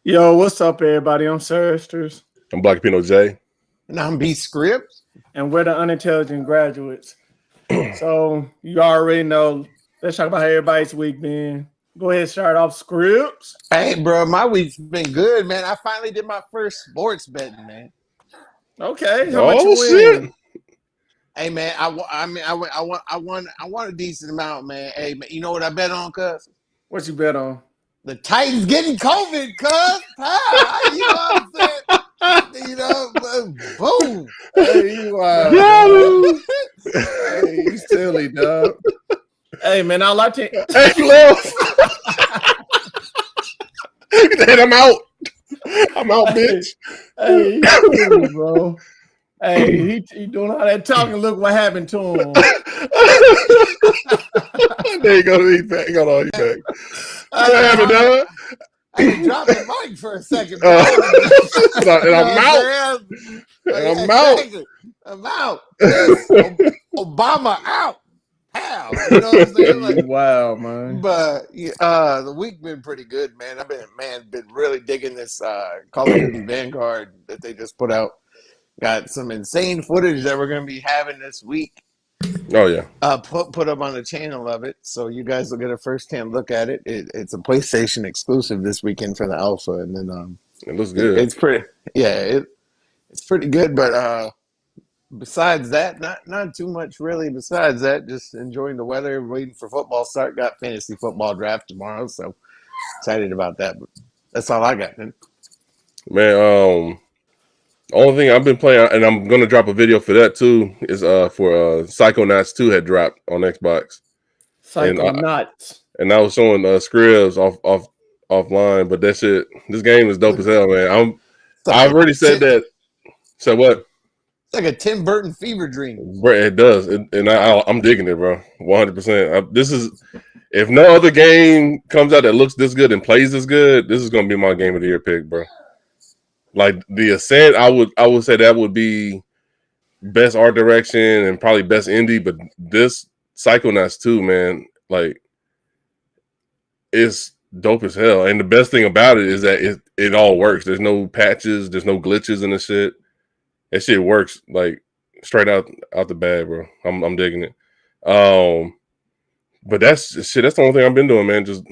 Yo, what's up, everybody? I'm Sirsters, I'm Black Pino J. And I'm B Scripts. and we're the Unintelligent Graduates. So, you already know. Let's talk about how everybody's week been. Go ahead and start off Scripts. Hey, bro, my week's been good, man. I finally did my first sports betting, man. Okay, how much you shit. win? Hey, man, I won a decent amount, man. Hey, man, you know what I bet on, cuz? What you bet on? The Titans getting COVID, cuz. You know what I'm saying? You know, boom. Hey, you are. Hey, you silly, dog. Hey, man, I like to. Hey, Lil. I'm out. I'm out, bitch. Hey, you silly, bro. Hey, he doing all that talking. Look what happened to him. There you go. He's back. Got all you back. What happened, dog? I dropped the mic for a second, bro. And I'm out. And I'm out. I'm out. Obama out. How? You know what I'm saying? Like, wow, man. But the week been pretty good, man. I've been really digging this Call of Duty Vanguard that they just put out. Got some insane footage that we're gonna be having this week. Oh yeah. Put up on the channel of it, so you guys will get a first-hand look at it. It's a PlayStation exclusive this weekend for the alpha, and then it looks good. It's pretty, yeah. It's pretty good, but besides that, not too much really. Besides that, just enjoying the weather, waiting for football start. Got fantasy football draft tomorrow, so excited about that. But that's all I got, man. Only thing I've been playing, and I'm gonna drop a video for that too, is for Psychonauts 2 had dropped on Xbox. Psychonauts. And I was showing Scribs offline, but that shit, this game is dope as hell, man. I've already said that. So what? It's like a Tim Burton fever dream. Bro, it does, and I'm digging it, bro. 100%. This is, if no other game comes out that looks this good and plays this good, this is gonna be my game of the year pick, bro. Like the Ascent, I would say that would be best art direction and probably best indie, but this Psychonauts 2, man, like it's dope as hell. And the best thing about it is that it all works. There's no patches, there's no glitches in the shit. That shit works like straight out the bag, bro. I'm digging it. But that's the only thing I've been doing, man. Just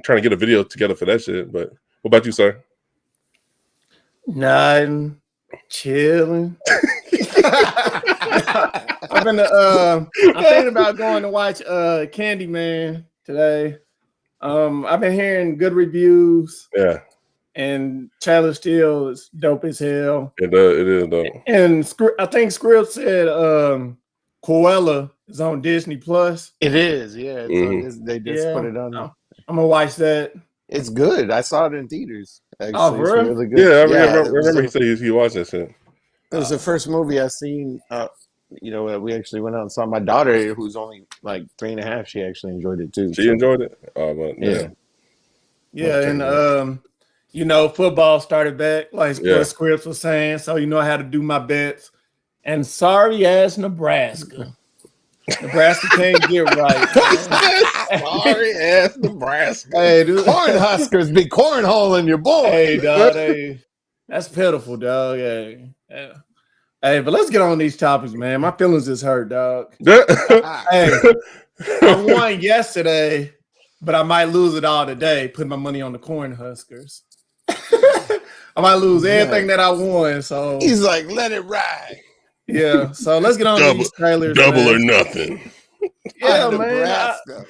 trying to get a video together for that shit. But what about you, sir? Nothing. Chilling. I'm thinking about going to watch Candyman today. I've been hearing good reviews. Yeah. And Trailer Steel is dope as hell. It is dope. And I think Script said Cruella is on Disney Plus. It is, yeah. They just put it on. I'm gonna watch that. It's good. I saw it in theaters. Actually. Oh, really? It's really good. Yeah, I remember he said he watched that shit. It was the first movie I seen. We actually went out and saw. My daughter, who's only like 3.5, she actually enjoyed it too. She enjoyed it. But, yeah, and football started back, like what Scripts was saying. So you know I had to do my bets. And sorry ass Nebraska. Nebraska can't get right. Sorry ass Nebraska. Hey, dude. Cornhuskers be cornholing your boy. Hey, dog. Hey, that's pitiful, dog. Hey, but let's get on these topics, man. My feelings is hurt, dog. Hey, I won yesterday, but I might lose it all today. Putting my money on the Cornhuskers. I might lose everything that I won. So he's like, let it ride. Yeah, so let's get on these trailers. Double or nothing. Yeah, man.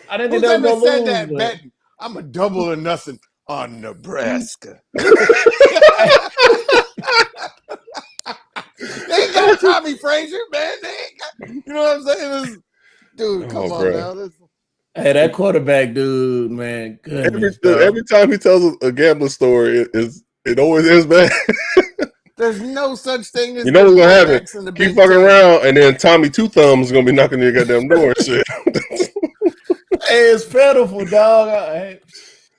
I didn't think that was said that betting. I'm a double or nothing on Nebraska. They ain't got Tommy Frazier, man. They ain't got, you know what I'm saying? Dude, come on now. Hey, that quarterback dude, man. Every time he tells a gambling story, it always ends bad. There's no such thing as what's gonna happen. Keep fucking around, and then Tommy Two Thumbs is gonna be knocking your goddamn door and shit. Hey, it's pitiful, dog.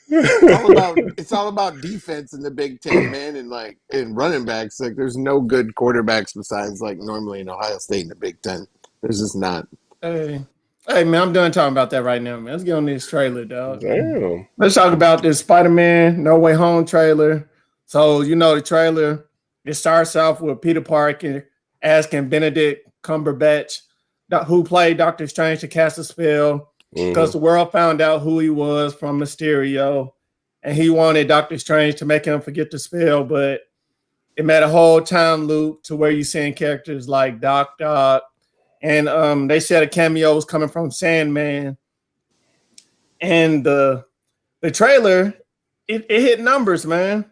It's all about defense in the Big Ten, man, and running backs. Like, there's no good quarterbacks besides like normally in Ohio State in the Big Ten. There's just not. Hey, Hey man, I'm done talking about that right now, man. Let's get on this trailer, dog. Damn. Let's talk about this Spider-Man No Way Home trailer. So the trailer. It starts off with Peter Parker asking Benedict Cumberbatch, who played Doctor Strange, to cast a spell because the world found out who he was from Mysterio, and he wanted Doctor Strange to make him forget the spell, but it made a whole time loop to where you seeing characters like Doc Ock, and they said a cameo was coming from Sandman, and the trailer it hit numbers, man.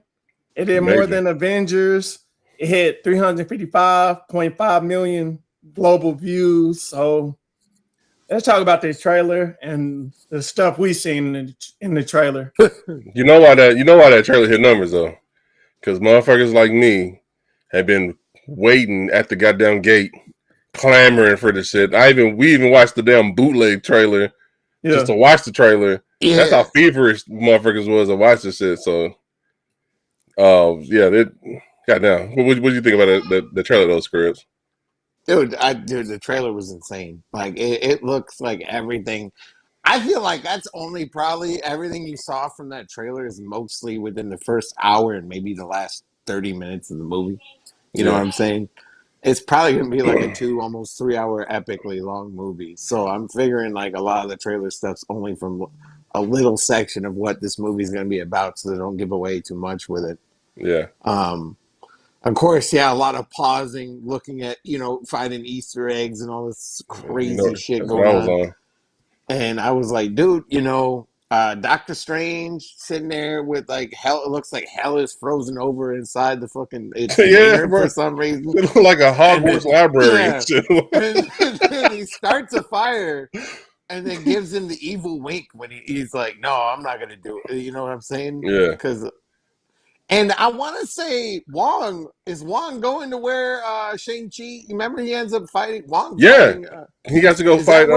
It did more than Avengers. It hit 355.5 million global views. So let's talk about this trailer and the stuff we seen in the trailer. You know why that trailer hit numbers though? Because motherfuckers like me have been waiting at the goddamn gate, clamoring for this shit. We even watched the damn bootleg trailer just to watch the trailer. Yeah. That's how feverish motherfuckers was to watch this shit. So, goddamn. What do you think about the trailer, those scripts? Dude, the trailer was insane. Like it looks like everything. I feel like that's only probably everything you saw from that trailer is mostly within the first hour and maybe the last 30 minutes of the movie. You know what I'm saying? It's probably going to be like a almost 3 hour epically long movie. So I'm figuring like a lot of the trailer stuff's only from a little section of what this movie's going to be about, so they don't give away too much with it. Yeah. Of course, a lot of pausing, looking at, finding Easter eggs and all this crazy shit going on. And I was like, dude, Doctor Strange sitting there with like hell. It looks like hell is frozen over inside the fucking for some reason. It looked like a Hogwarts library. And he starts a fire and then gives him the evil wink when he's like, no, I'm not going to do it. You know what I'm saying? Yeah. And I want to say is Wong going to where Shang-Chi? You remember he ends up fighting Wong? Yeah. He got to go fight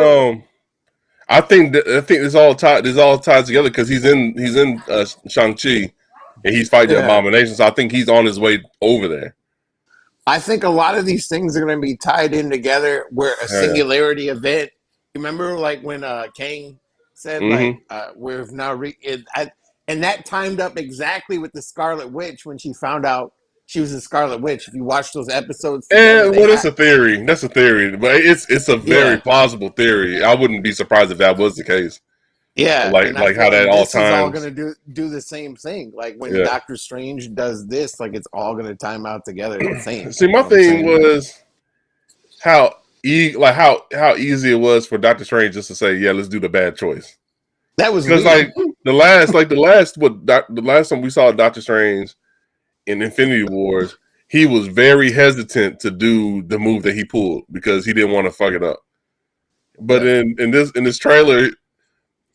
I think it's all tied together because he's in Shang-Chi and he's fighting the Abomination. So I think he's on his way over there. I think a lot of these things are going to be tied in together where a singularity event. Remember like when Kang said we've now and that timed up exactly with the Scarlet Witch when she found out she was a Scarlet Witch. If you watch those episodes, it's a theory. That's a theory, but it's a very plausible theory. I wouldn't be surprised if that was the case. Yeah, like how that all times. This is all going to do the same thing. Like when Doctor Strange does this, like it's all going to time out together the same. See, my thing was how easy it was for Doctor Strange just to say, "Yeah, let's do the bad choice." That was because the last time we saw Doctor Strange in Infinity Wars, he was very hesitant to do the move that he pulled because he didn't want to fuck it up. But in this trailer,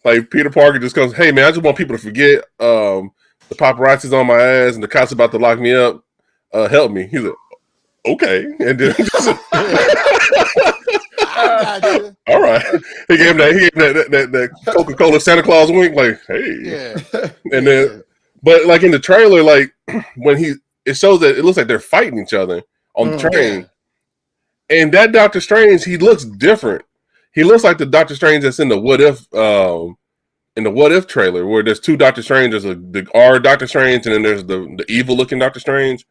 like Peter Parker just comes, "Hey man, I just want people to forget the paparazzi's on my ass and the cops about to lock me up. Help me." He's like, "Okay," and then all right. He gave him that Coca-Cola Santa Claus wink, like, "Hey." And then. But like in the trailer, like when it shows that it looks like they're fighting each other on the train. And that Doctor Strange, he looks different. He looks like the Doctor Strange that's in the What If trailer, where there's two Doctor Strange. There's the R Doctor Strange, and then there's the evil looking Doctor Strange.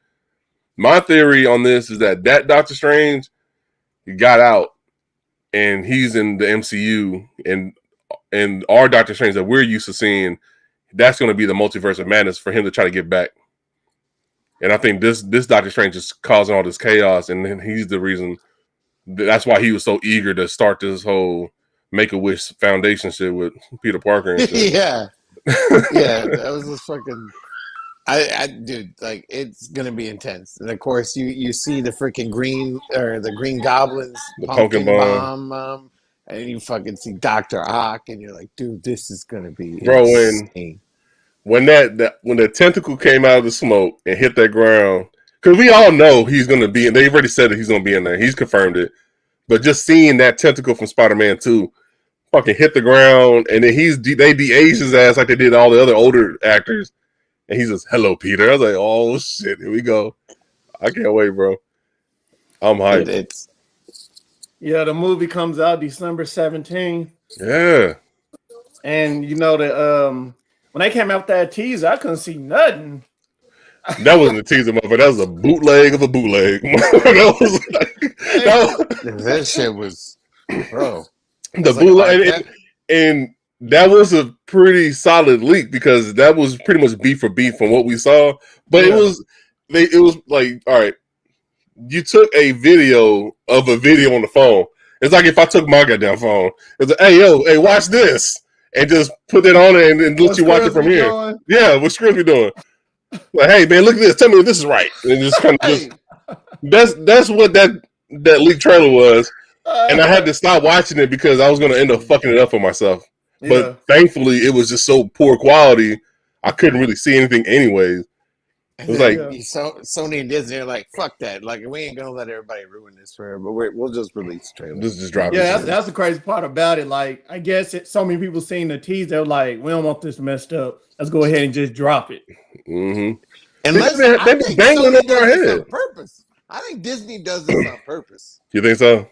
My theory on this is that Doctor Strange got out, and he's in the MCU, and our Doctor Strange that we're used to seeing. That's going to be the multiverse of madness for him to try to get back. And I think this Doctor Strange is causing all this chaos, and then he's the reason. That's why he was so eager to start this whole Make-A-Wish Foundation shit with Peter Parker and shit. That was just fucking. Dude, like it's gonna be intense. And of course, you see the freaking Green Goblins, the pumpkin bomb. And you fucking see Dr. Ock, and you're like, dude, this is gonna be insane. When the tentacle came out of the smoke and hit that ground, because we all know he's gonna be, and they've already said that he's gonna be in there. He's confirmed it. But just seeing that tentacle from Spider-Man 2 fucking hit the ground, and then they de-aged his ass like they did all the other older actors, and he's just, "Hello, Peter." I was like, oh shit, here we go. I can't wait, bro. I'm hyped. Yeah, the movie comes out December 17th. Yeah. And you know when they came out with that teaser, I couldn't see nothing. That wasn't a teaser, motherfucker. That was a bootleg of a bootleg. that was That shit was, bro. The Like bootleg, and that was a pretty solid leak because that was pretty much beat for beat from what we saw. But it was like, all right, you took a video of a video on the phone. It's like if I took my goddamn phone. It's like, hey, watch this, and just put it on it and let you watch it from here. Doing? Yeah, what Scripps be doing? Like, hey man, look at this. Tell me if this is right. And just kind of that's what that leak trailer was. And I had to stop watching it because I was going to end up fucking it up for myself. Yeah. But thankfully, it was just so poor quality, I couldn't really see anything anyways. It was like Sony and Disney are like, fuck that. Like, we ain't gonna let everybody ruin this for her, but we'll just release the trailer. Just drop it. Yeah, that's the crazy part about it. Like, I guess so many people seen the teaser, they're like, we don't want this messed up. Let's go ahead and just drop it. Mm-hmm. Unless they be banging over our head on purpose. I think Disney does this on purpose. You think so?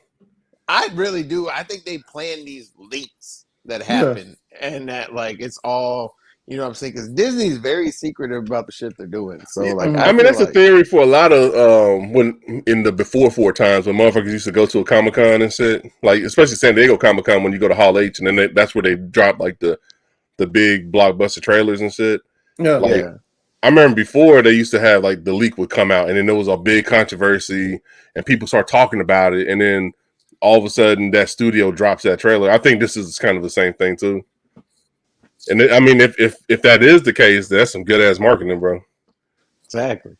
I really do. I think they plan these leaks that happen, and that like it's all. You know what I'm saying? Because Disney's very secretive about the shit they're doing. So, like, I mean, that's a theory for a lot of when in the before times when motherfuckers used to go to a Comic-Con and shit, like especially San Diego Comic-Con when you go to Hall H, and then that's where they drop like the big blockbuster trailers and shit. Yeah, like, I remember before they used to have like the leak would come out, and then there was a big controversy, and people start talking about it, and then all of a sudden that studio drops that trailer. I think this is kind of the same thing too. And I mean, if that is the case, that's some good ass marketing, bro. Exactly.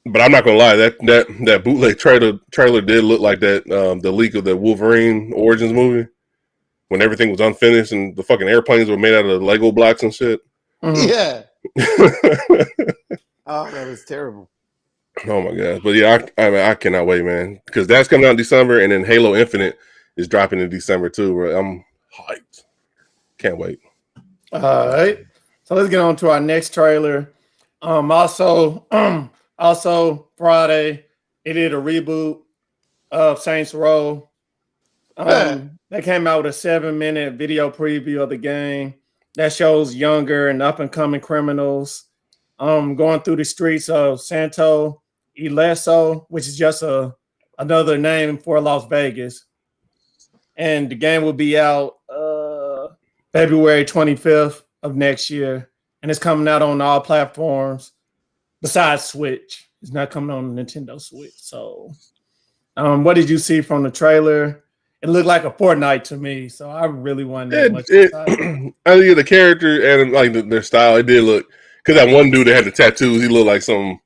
But I'm not gonna lie, that bootleg trailer did look like that the leak of the Wolverine Origins movie when everything was unfinished and the fucking airplanes were made out of Lego blocks and shit. Mm-hmm. Yeah. Oh, that was terrible. Oh my god! But yeah, I cannot wait, man, because that's coming out in December, and then Halo Infinite is dropping in December too. Bro. I'm hyped. Can't wait. All right, so let's get on to our next trailer. Also Friday, it did a reboot of Saints Row. They came out with a 7-minute video preview of the game that shows younger and up and coming criminals going through the streets of Santo Ileso, which is just another name for Las Vegas. And the game will be out February 25th of next year. And it's coming out on all platforms besides Switch. It's not coming on the Nintendo Switch. So what did you see from the trailer? It looked like a Fortnite to me, so I really wasn't that much excited. I think the character and like their style, it did look, because that one dude that had the tattoos, he looked like some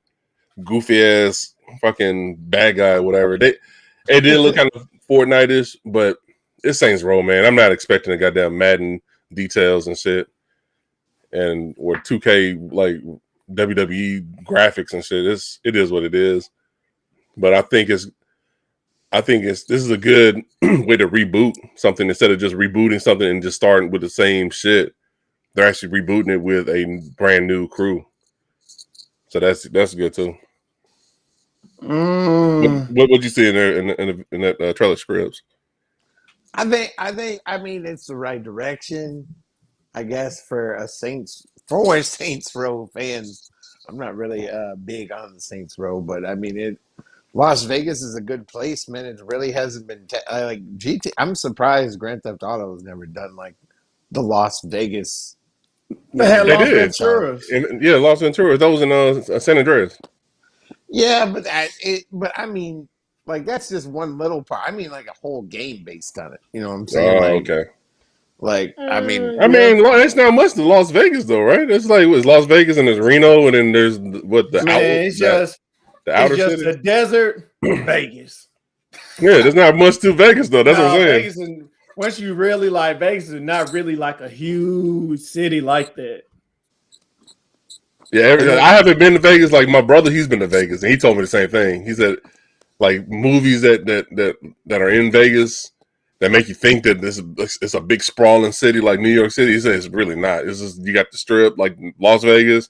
goofy ass fucking bad guy or whatever. It did look kind of Fortnite-ish, but it's Saints Row, man. I'm not expecting a goddamn Madden details and shit, or 2K like WWE graphics and shit. It is what it is. But I think this is a good way to reboot something instead of just rebooting something and just starting with the same shit. They're actually rebooting it with a brand new crew, so that's good too. What would you see in there in that trailer scripts? I mean it's the right direction, I guess, for Saints Row fans. I'm not really big on the Saints Row, but I mean Las Vegas is a good place, man. It really hasn't been like GT. I'm surprised Grand Theft Auto has never done like the Las Vegas. They had Las Venturas. Yeah, Las Venturas. That was in San Andreas. Yeah, but I mean, like that's just one little part. I mean, like a whole game based on it. You know what I'm saying? Okay. Like, I mean, it's not much to Las Vegas though, right? It's like it's Las Vegas and there's Reno and then there's the outer city. The desert, Vegas. Yeah, there's not much to Vegas though. That's what I'm saying. Vegas once you really like Vegas, is not really like a huge city like that. Yeah, I haven't been to Vegas. Like my brother, he's been to Vegas, and he told me the same thing. He said, like movies that are in Vegas that make you think that it's a big sprawling city like New York City. He said it's really not. It's just you got the Strip, like Las Vegas.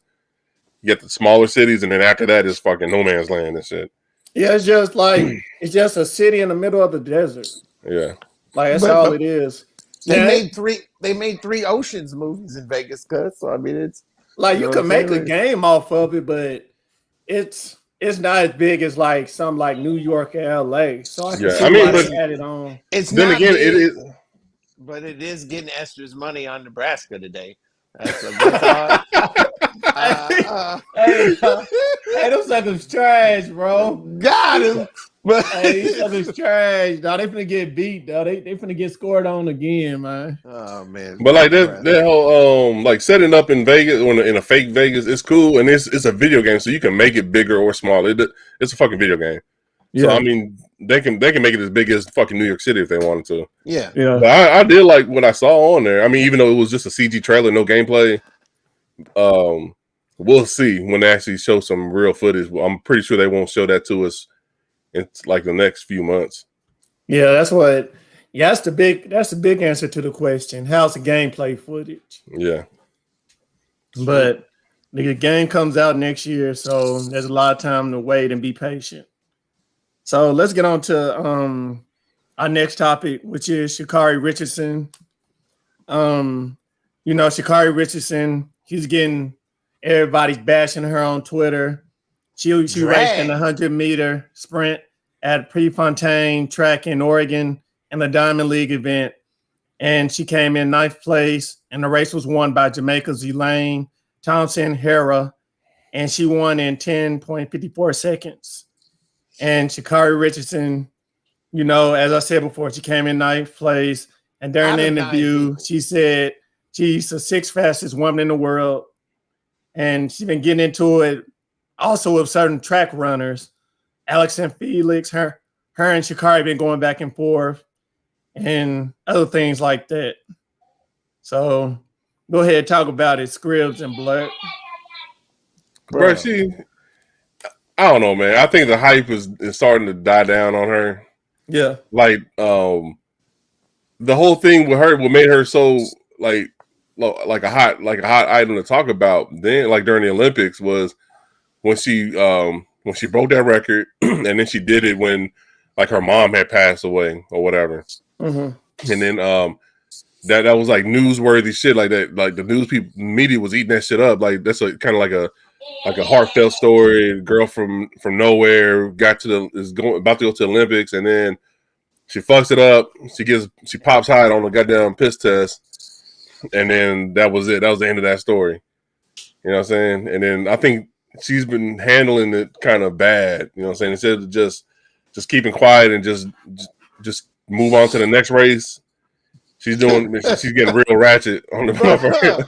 You get the smaller cities, and then after that is fucking no man's land and shit. Yeah, it's just like it's just a city in the middle of the desert. Yeah. Like that's all But it is. they Now, made three Oceans movies in Vegas, cuz. So I mean, it's like you you know what I'm can saying. make a Like, game off of it, but it's not as big as like some like New York or LA. So I can Yeah. I see mean, why but they added on. it's then not again, it big, is. but it is getting Esther's money on Nebraska today. That's all. Uh, Hey, hey, those suckers trash, bro. got him. But Hey, these suckers trash, dog. They finna get beat, dog. They finna get scored on again, man. oh man, But like that Nebraska. whole like setting up in Vegas or in a fake Vegas, it's cool, and it's a video game, so you can make it bigger or smaller. It's a fucking video game. So I Yeah, mean, they can make it as big as fucking New York City if they wanted to. Yeah. But yeah. I did like what I saw on there. I mean, even though it was just a CG trailer, no gameplay. Um, we'll see when they actually show some real footage. I'm pretty sure they won't show that to us in like the next few months. Yeah, that's what. Yeah, that's the big answer to the question. How's the gameplay footage? Yeah. Sweet. But the game comes out next year, so there's a lot of time to wait and be patient. So let's get on to our next topic, which is Sha'Carri Richardson. Um, Sha'Carri Richardson, he's getting everybody's bashing her on Twitter. She raced in the Drag. 100-meter sprint at Prefontaine track in Oregon in the Diamond League event. And she came in ninth place. And the race was won by Jamaica's Elaine Thompson Hera. And she won in 10.54 seconds. And Sha'Carri Richardson, as I said before, she came in ninth place. And during Out the of nine interview, people. she said she's the sixth fastest woman in the world. And she's been getting into it also with certain track runners. Alex and Felix, her and Sha'Carri been going back and forth and other things like that. So go ahead, talk about it, Scribs and Blurt. Bro, Bro. I don't know, man. I think the hype is starting to die down on her. Yeah. Like, the whole thing with her, what made her so like a hot item to talk about then, like during the Olympics, was when she broke that record, and then she did it when like her mom had passed away or whatever, and then that was like newsworthy shit like that. Like the media was eating that shit up. Like that's kind of like a heartfelt story. Girl from nowhere is going about to go to the Olympics, and then she fucks it up. She pops high on a goddamn piss test, and then that was it. That was the end of that story. You know what I'm saying? And then I think she's been handling it kind of bad. You know what I'm saying? Instead of just keeping quiet and just move on to the next race, she's getting real ratchet on the Bro,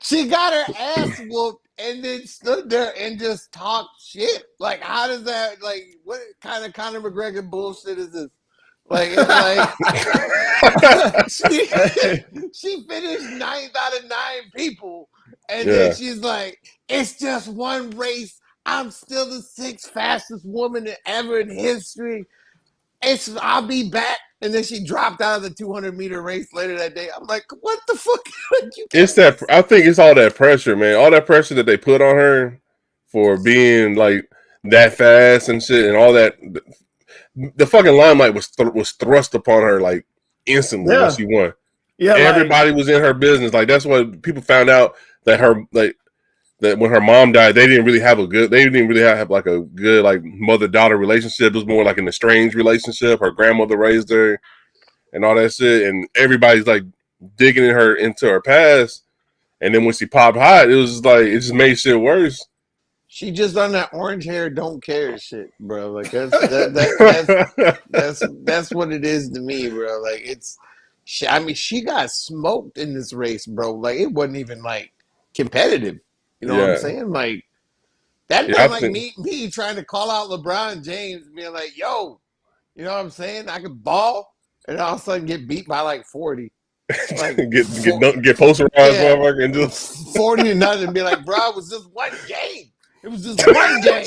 she got her ass whooped and then stood there and just talked shit. Like, how does that, like, what kind of Conor McGregor bullshit is this? Like, it's like she finished ninth out of nine people, and then she's like, "It's just one race. I'm still the sixth fastest woman ever in history. I'll be back." And then she dropped out of the 200-meter race later that day. I'm like, "What the fuck?" It's that I think it's all that pressure, man. All that pressure that they put on her for being like that fast and shit, and all that. The fucking limelight was thrust upon her like instantly when she won. Yeah, everybody was in her business. Like that's what people found out that that when her mom died, they didn't really have like a good like mother-daughter relationship. It was more like an estranged relationship. Her grandmother raised her and all that shit, and everybody's like digging into her past. And then when she popped hot, it was like it just made shit worse. She just on that orange hair, don't care shit, bro. Like that's what it is to me, bro. Like she got smoked in this race, bro. Like it wasn't even like competitive. You know what I'm saying? Like that felt like me trying to call out LeBron James, being like, "Yo, you know what I'm saying? I could ball," and all of a sudden get beat by like 40. Like get posterized, motherfucker, and just 40 to nothing. Be like, bro, it was just one game. It was just one game,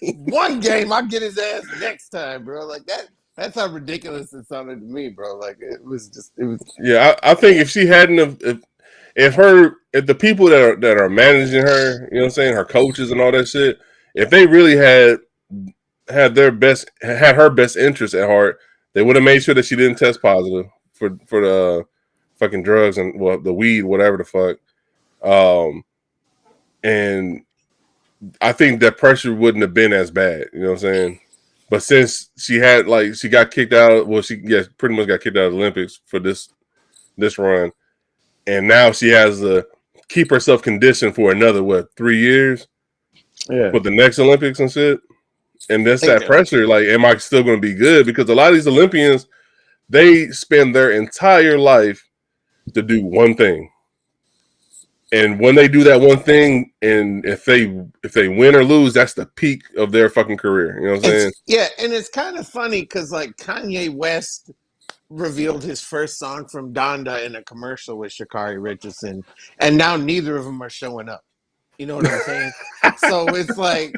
bro. One game. I'll get his ass next time, bro. Like that. That's how ridiculous it sounded to me, bro. Like it was. Yeah, I think if she hadn't if the people that are managing her, you know what I'm saying, her coaches and all that shit, if they really had had her best interest at heart, they would have made sure that she didn't test positive for the fucking drugs and the weed, whatever the fuck. And I think that pressure wouldn't have been as bad. You know what I'm saying? But since she got kicked out, pretty much got kicked out of the Olympics for this run, and now she has to keep herself conditioned for another 3 years for the next Olympics and shit. And that's that pressure. Like, am I still going to be good? Because a lot of these Olympians, they spend their entire life to do one thing. And when they do that one thing, and if they win or lose, that's the peak of their fucking career. You know what I'm saying? Yeah, and it's kind of funny because like Kanye West revealed his first song from Donda in a commercial with Sha'Carri Richardson, and now neither of them are showing up. You know what I'm saying? So it's like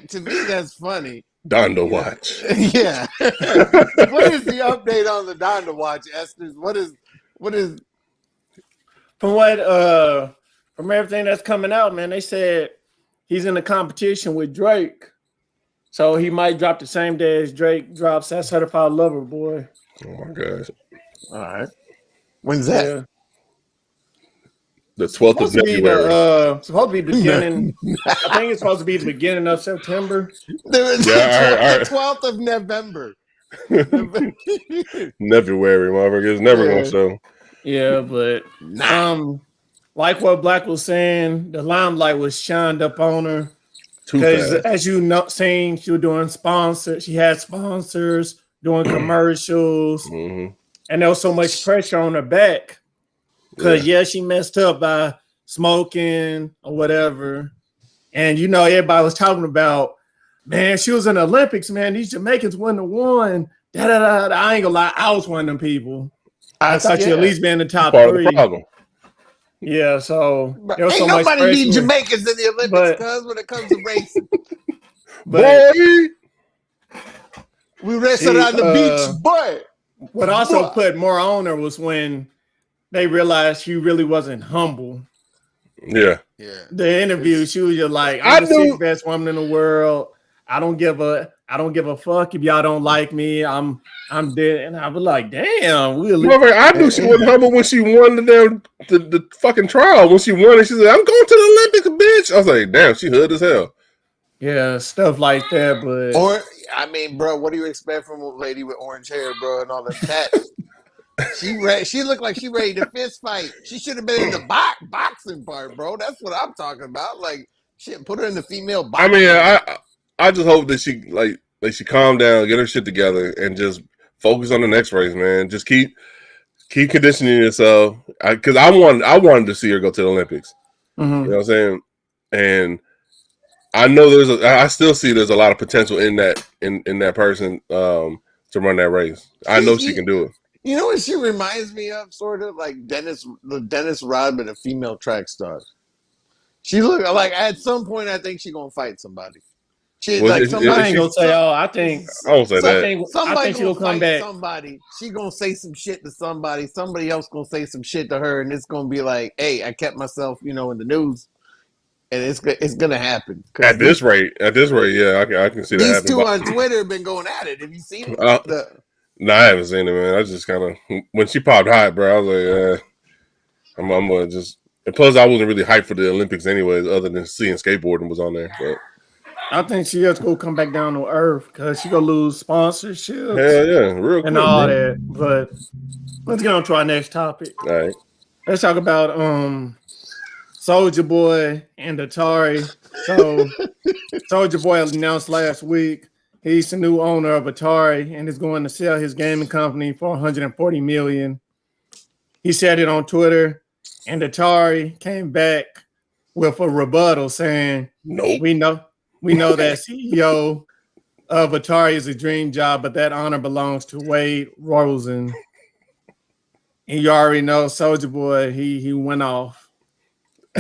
to me that's funny. Donda watch. Yeah. What is the update on the Donda watch, Esther? What is from everything that's coming out, man? They said he's in a competition with Drake, so he might drop the same day as Drake drops that Certified Lover Boy. Oh my gosh! All right, when's that? Yeah. The 12th of February. Supposed to be beginning. I think it's supposed to be the beginning of September. The 12th of November. February, motherfucker. It's never gonna show. Yeah, but like what Black was saying, the limelight was shined up on her. Because as you know, saying she was doing sponsors, she had sponsors doing commercials, and there was so much pressure on her back. Because she messed up by smoking or whatever, and everybody was talking about, man, she was in the Olympics, man. These Jamaicans wouldn't have won. I ain't gonna lie, I was one of them people. I thought she'd at least be in the top 3. Yeah, so there was ain't so much nobody pressure. need Jamaicans in the Olympics, because when it comes to racing, we racing on the beach, boy. What also put more on her was when they realized she really wasn't humble. Yeah. The interview, she was just like, I'm the 6th best woman in the world. I don't give a fuck if y'all don't like me. I'm dead. And I was like, damn. I knew she wasn't humble when she won the fucking trial. When she won it, she said, I'm going to the Olympics, bitch. I was like, damn, she hood as hell. Yeah, stuff like that. But bro, what do you expect from a lady with orange hair, bro, and all the tats? She looked like she ready to fist fight. She should have been in the boxing part, bro. That's what I'm talking about. Like, shit, put her in the female boxing. I mean, I just hope that she calm down, get her shit together, and just focus on the next race, man. Just keep conditioning yourself. Because I wanted to see her go to the Olympics. You know what I'm saying? And I know I still see there's a lot of potential in that person to run that race. I know she can do it. You know what she reminds me of? Sort of like Dennis Rodman, a female track star. She look like at some point I think she's gonna fight somebody. She like somebody. I ain't gonna say, I think I won't say that. I think she'll come back. Somebody. She gonna say some shit to somebody. Somebody else gonna say some shit to her, and it's gonna be like, hey, I kept myself, in the news. And it's gonna happen. At this rate, yeah, I can see that happening. These two on Twitter have been going at it. Have you seen it? No, I haven't seen it, man. I just kind of when she popped hot, bro. I was like, I'm gonna just. And plus, I wasn't really hyped for the Olympics, anyways, other than seeing skateboarding was on there. But I think she has to go come back down to earth because she gonna lose sponsorships. Hell yeah, real and all that. But let's get on to our next topic. All right, let's talk about Soulja Boy and Atari. So Soulja Boy announced last week he's the new owner of Atari and is going to sell his gaming company for $140 million. He said it on Twitter, and Atari came back with a rebuttal saying, "Nope, we know that CEO of Atari is a dream job, but that honor belongs to Wade Rosen." And you already know Soulja Boy, he went off.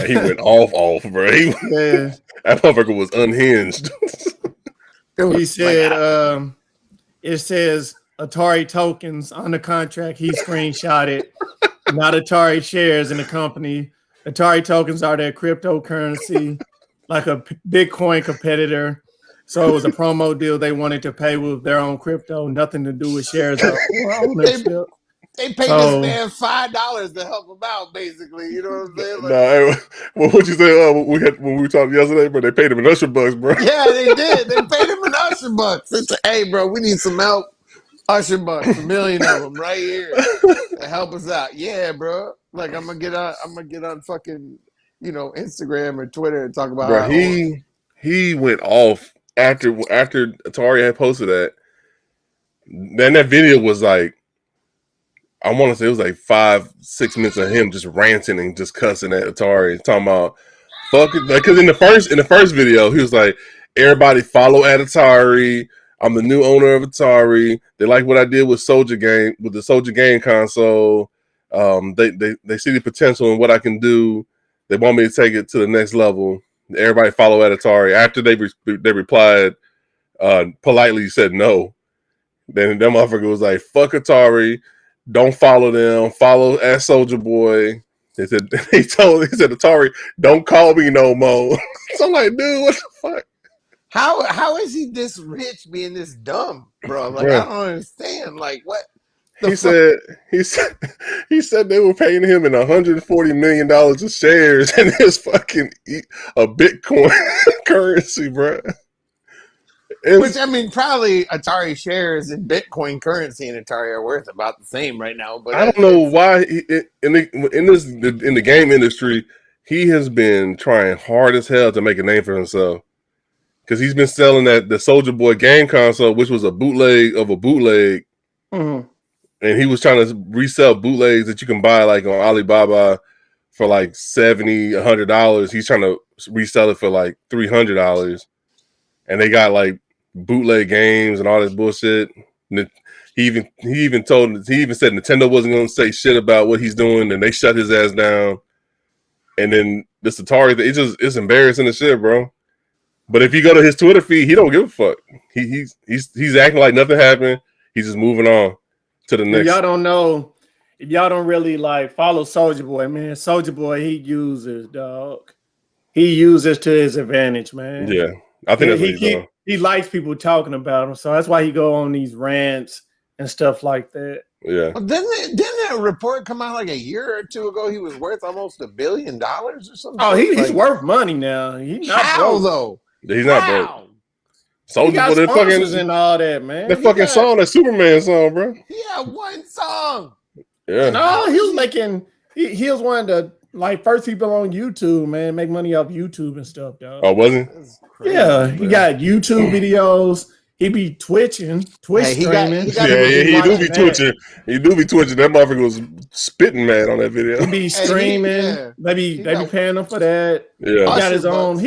He went off, bro. Yeah. That motherfucker was unhinged. He said, it says Atari tokens on the contract. He screenshotted, not Atari shares in the company. Atari tokens are their cryptocurrency, like a Bitcoin competitor. So it was a promo deal they wanted to pay with their own crypto, nothing to do with shares or ownership. They paid this man $5 to help him out, basically. You know what I'm saying? Like, well, what you say? When we talked yesterday, but they paid him in Usher bucks, bro. Yeah, they did. They paid him in Usher bucks. They said, "Hey, bro, we need some help. Usher bucks, 1 million of them right here to help us out." Yeah, bro. Like I'm gonna get on fucking Instagram or Twitter and talk about Bro, how he went off after Atari had posted that. Then that video was like, I want to say it was like 5-6 minutes of him just ranting and just cussing at Atari, talking about fuck it. Like, because in the first video, he was like, "Everybody follow at Atari. I'm the new owner of Atari. They like what I did with the Soulja Game console. They see the potential in what I can do. They want me to take it to the next level. Everybody follow at Atari." After they replied politely, said no. Then that motherfucker was like, "Fuck Atari. Don't follow them. Follow at Soulja Boy." He said Atari, "Don't call me no more." So I'm like, dude, what the fuck? How is he this rich being this dumb, bro? Like, I don't understand. Like, what? He said they were paying him in $140 million of shares in his fucking a Bitcoin currency, bro. Which, I mean, probably Atari shares in Bitcoin currency and Atari are worth about the same right now. But I don't know why in the game industry, he has been trying hard as hell to make a name for himself. Because he's been selling the Soulja Boy game console, which was a bootleg of a bootleg. Mm-hmm. And he was trying to resell bootlegs that you can buy like on Alibaba for like $70, $100. He's trying to resell it for like $300. And they got like bootleg games and all this bullshit. And he even said Nintendo wasn't going to say shit about what he's doing, and they shut his ass down. And then this Atari thing, it's embarrassing as shit, bro. But if you go to his Twitter feed, he don't give a fuck. He's acting like nothing happened. He's just moving on to the next. If y'all don't know, if y'all don't really like follow Soulja Boy, man, Soulja Boy, he uses to his advantage, man. Yeah, I think that's what he's doing. He likes people talking about him, so that's why he go on these rants and stuff like that. Yeah. Well, didn't that report come out like a year or two ago? He was worth almost $1 billion or something. Oh, he's worth money now. He's not broke though. He's not broke. Soulja Boy, sponsors and all that, man. That fucking song, that Superman song, bro. He had one song. Yeah. No, he was making. He was one of the first people on YouTube, man, make money off YouTube and stuff, dog. Oh, was he? Yeah, he got YouTube videos. He be Twitch streaming. He do be twitching. He do be twitching. That motherfucker was spitting mad on that video. He be streaming. They be paying him for that. Yeah, he got his own.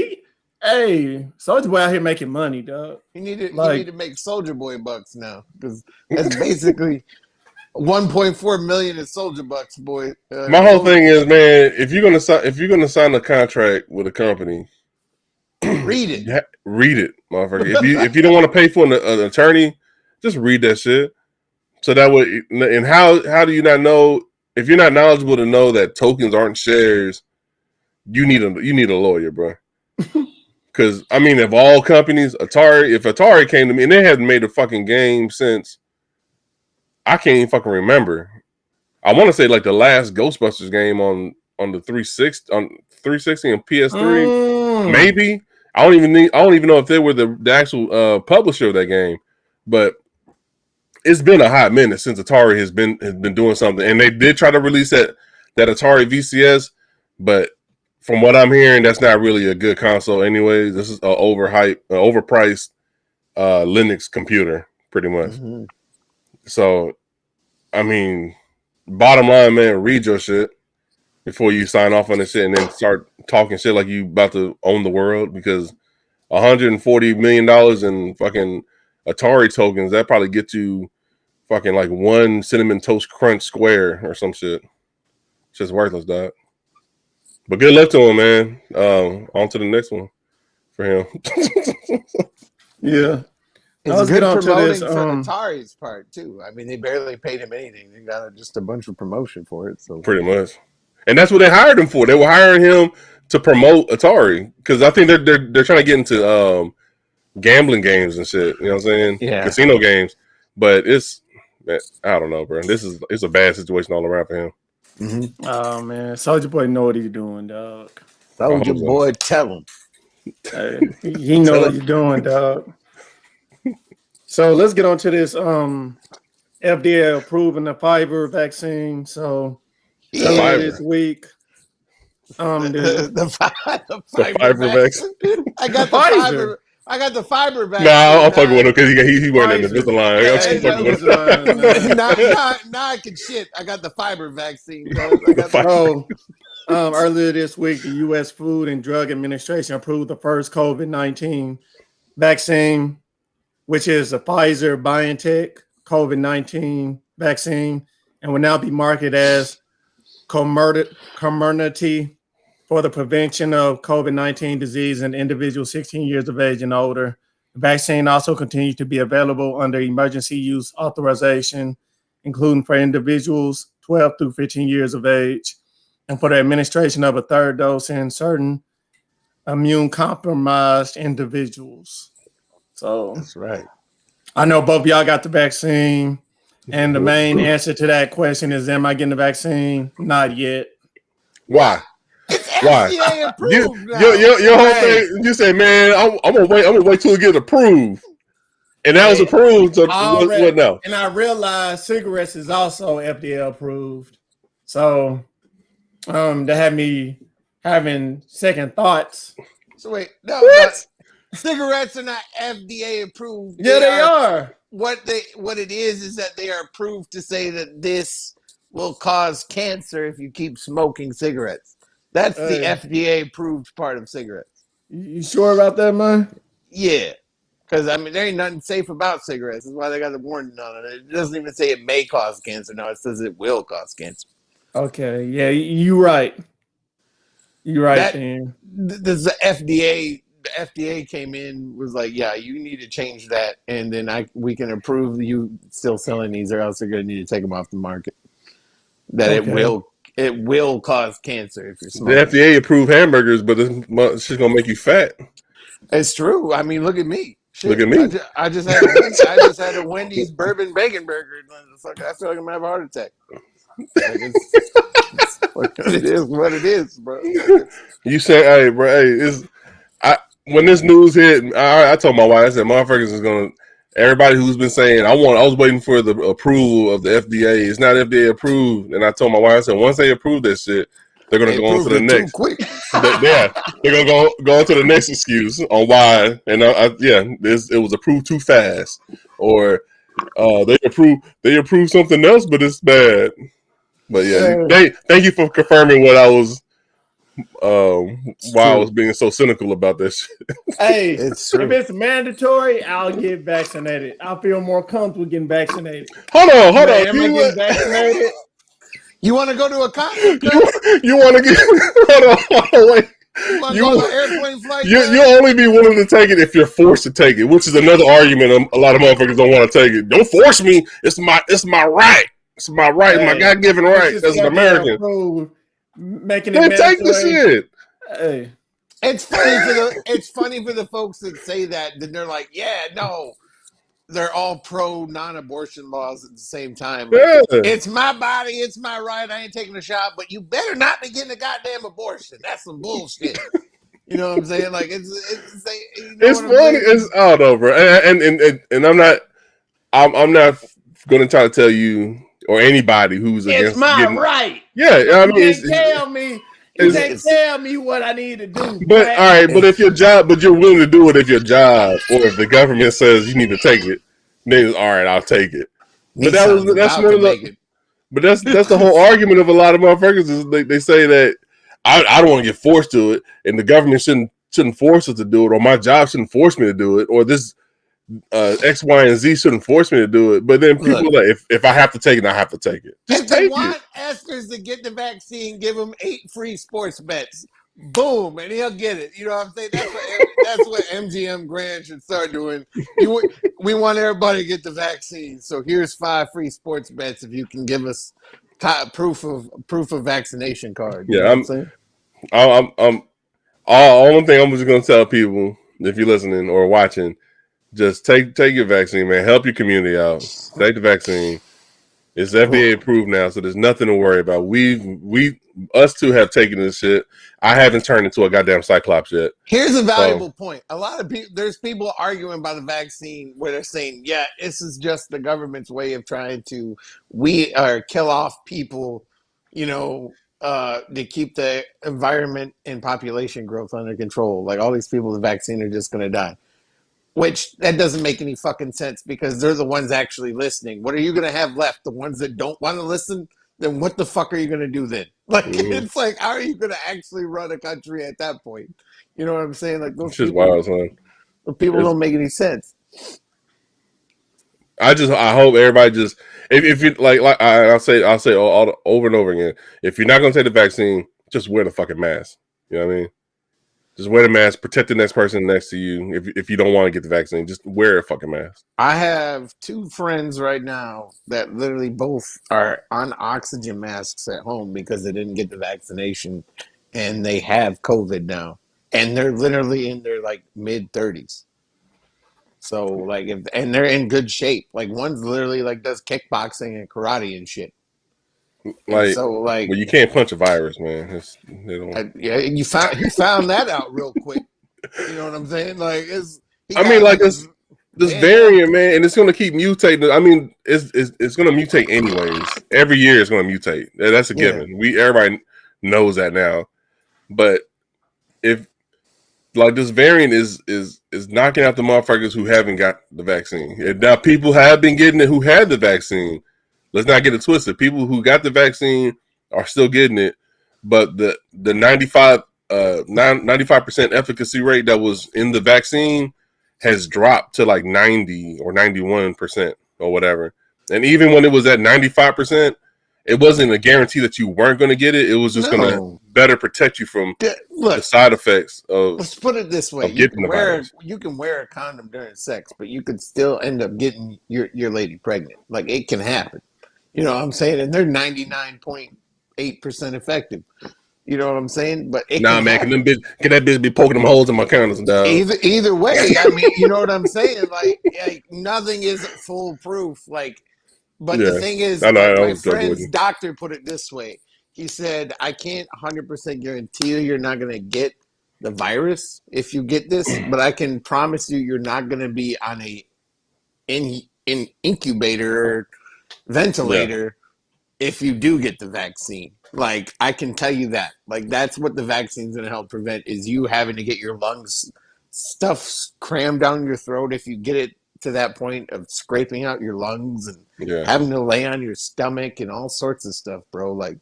Soulja Boy out here making money, dog. He need to make Soulja Boy bucks now, because that's basically 1.4 million in Soulja bucks, boy. My whole thing is, man, if you're gonna sign a contract with a company, read it. Read it, motherfucker. If you don't want to pay for an attorney, just read that shit. So that way, and how do you not know if you're not knowledgeable to know that tokens aren't shares? You need a lawyer, bro. Because I mean, of all companies, if Atari came to me and they hadn't made a fucking game since I can't even fucking remember. I want to say like the last Ghostbusters game on the 360 and PS3, maybe. I don't even know if they were the actual publisher of that game, but it's been a hot minute since Atari has been doing something, and they did try to release that Atari VCS, but from what I'm hearing, that's not really a good console. Anyways, this is an overpriced Linux computer, pretty much. Mm-hmm. So, I mean, bottom line, man, read your shit before you sign off on this shit and then start talking shit like you about to own the world, because $140 million in fucking Atari tokens, that probably gets you fucking like one Cinnamon Toast Crunch square or some shit. It's just worthless, dog. But good luck to him, man. On to the next one for him. Yeah. It's good promoting for Atari's part, too. I mean, they barely paid him anything. They got just a bunch of promotion for it. So pretty much. And that's what they hired him for. They were hiring him to promote Atari, because I think they're trying to get into gambling games and shit. You know what I'm saying? Yeah. Casino games. But I don't know, bro. It's a bad situation all around for him. Mm-hmm. Oh man, Soulja Boy know what he's doing, dog. Soulja Boy, tell him. Hey, he know what he's doing, dog. So let's get on to this. FDA approving the Pfizer vaccine. So earlier this week, the fiber vaccine. I got the fiber. I got the fiber vaccine. Nah, I'm fucking with him because he wearing the line. Nah, I can shit. I got the fiber vaccine. Earlier this week, the U.S. Food and Drug Administration approved the first COVID-19 vaccine, which is the Pfizer-BioNTech COVID-19 vaccine, and will now be marketed as Comirnaty for the prevention of COVID-19 disease in individuals 16 years of age and older. The vaccine also continues to be available under emergency use authorization, including for individuals 12 through 15 years of age, and for the administration of a third dose in certain immune-compromised individuals. So that's right. I know both of y'all got the vaccine, and the main answer to that question is, am I getting the vaccine? Not yet. Why? Why? FDA approved your whole thing, you say, man, I'm gonna wait till it gets approved. And that was approved. So what now? And I realized cigarettes is also FDA approved. So that had me having second thoughts. So wait, no, cigarettes are not FDA approved. Yeah, they are. What it is that they are approved to say that this will cause cancer if you keep smoking cigarettes. That's the FDA approved part of cigarettes. You sure about that, man? Yeah. Because, I mean, there ain't nothing safe about cigarettes. That's why they got the warning on it. It doesn't even say it may cause cancer. No, it says it will cause cancer. Okay. Yeah, you're right. You're right, Dan. This is the FDA. The FDA came in, was like, yeah, you need to change that. And then we can approve you still selling these, or else they're going to need to take them off the market. That it will cause cancer if you're smoking. The FDA approved hamburgers, but it's just going to make you fat. It's true. I mean, look at me. Shit, look at me. I just had a Wendy's bourbon bacon burger. I feel like I'm going to have a heart attack. It is what it is, bro. You say, hey, bro, when this news hit, I told my wife, I said, motherfuckers is going to, everybody who's been saying, I was waiting for the approval of the FDA. It's not FDA approved. And I told my wife, I said, once they approve that shit, they're going to go on to the next. Quick. They're going to go on to the next excuse on why. And it was approved too fast. Or they approved something else, but it's bad. But yeah, thank you for confirming what I was, why I was being so cynical about this shit. Hey, if it's mandatory, I'll get vaccinated. I'll feel more comfortable getting vaccinated. Hold on. Am I getting vaccinated? You want to go to a concert? You want to get? Hold on, wait. You go to an airplane flight? You only be willing to take it if you're forced to take it, which is another argument. A lot of motherfuckers don't want to take it. Don't force me. It's my right. It's my right. Hey, my God-given right as an American. Making it take the shit. Hey. It's funny for the folks that say that. Then they're like, yeah, no. They're all pro non-abortion laws at the same time. Like, it's my body, it's my right. I ain't taking a shot, but you better not be getting a goddamn abortion. That's some bullshit. You know what I'm saying? Like it's funny. I don't know, bro. And I'm not going to try to tell you or anybody who's against. It's my right. Yeah, I mean, you can't tell me what I need to do. But all right, but if you're willing to do it if your job or if the government says you need to take it, then all right, I'll take it. But that's one of the. But that's the whole argument of a lot of motherfuckers is they say that I don't want to get forced to it, and the government shouldn't force us to do it, or my job shouldn't force me to do it, or this X, Y, and Z shouldn't force me to do it. But then people are like, if I have to take it, I have to take it. Just if they want Eskers to get the vaccine, give him 8 free sports bets. Boom, and he'll get it. You know what I'm saying? That's what MGM Grand should start doing. We want everybody to get the vaccine. So here's 5 free sports bets if you can give us proof of vaccination card. Yeah, I'm only thing I'm just gonna tell people if you're listening or watching Just take your vaccine, man. Help your community out. Take the vaccine. It's FDA approved now, so there's nothing to worry about. Us two have taken this shit. I haven't turned into a goddamn cyclops yet. Here's a valuable point. A lot of people, there's people arguing about the vaccine where they're saying, yeah, this is just the government's way of trying to kill off people, to keep the environment and population growth under control. Like all these people with the vaccine are just going to die. Which that doesn't make any fucking sense because they're the ones actually listening. What are you going to have left? The ones that don't want to listen? Then what the fuck are you going to do then? Like, It's like, how are you going to actually run a country at that point? You know what I'm saying? Like those people, wild, son. Don't make any sense. I hope everybody just, if you like I'll say all over and over again. If you're not going to take the vaccine, just wear the fucking mask. You know what I mean? Just wear the mask, protect the next person next to you. If you don't want to get the vaccine, just wear a fucking mask. I have 2 friends right now that literally both are on oxygen masks at home because they didn't get the vaccination and they have COVID now. And they're literally in their like mid-30s. So like and they're in good shape. Like one's literally like does kickboxing and karate and shit. Like, well, you can't punch a virus, man. He found that out real quick. You know what I'm saying? Like, this variant, man, and it's gonna keep mutating. I mean, it's gonna mutate anyways. Every year, it's gonna mutate. That's a given. Everybody knows that now. But if like this variant is knocking out the motherfuckers who haven't got the vaccine. And now people have been getting it who had the vaccine. Let's not get it twisted. People who got the vaccine are still getting it, but the 95% efficacy rate that was in the vaccine has dropped to like 90 or 91% or whatever. And even when it was at 95%, it wasn't a guarantee that you weren't going to get it. It was just going to better protect you from the side effects of. Let's put it this way: you can wear a condom during sex, but you could still end up getting your lady pregnant. Like it can happen. You know what I'm saying? And they're 99.8% effective. You know what I'm saying? But it man, can that bitch be poking them holes in my counters and down? Either way, I mean, you know what I'm saying? Like nothing is foolproof. But the thing is, my friend's doctor put it this way. He said, I can't 100% guarantee you're not going to get the virus if you get this, but I can promise you're not going to be on an incubator or ventilator if you do get the vaccine. Like, I can tell you that. Like, that's what the vaccine's going to help prevent is you having to get your lungs stuff crammed down your throat if you get it to that point of scraping out your lungs and having to lay on your stomach and all sorts of stuff, bro. Like,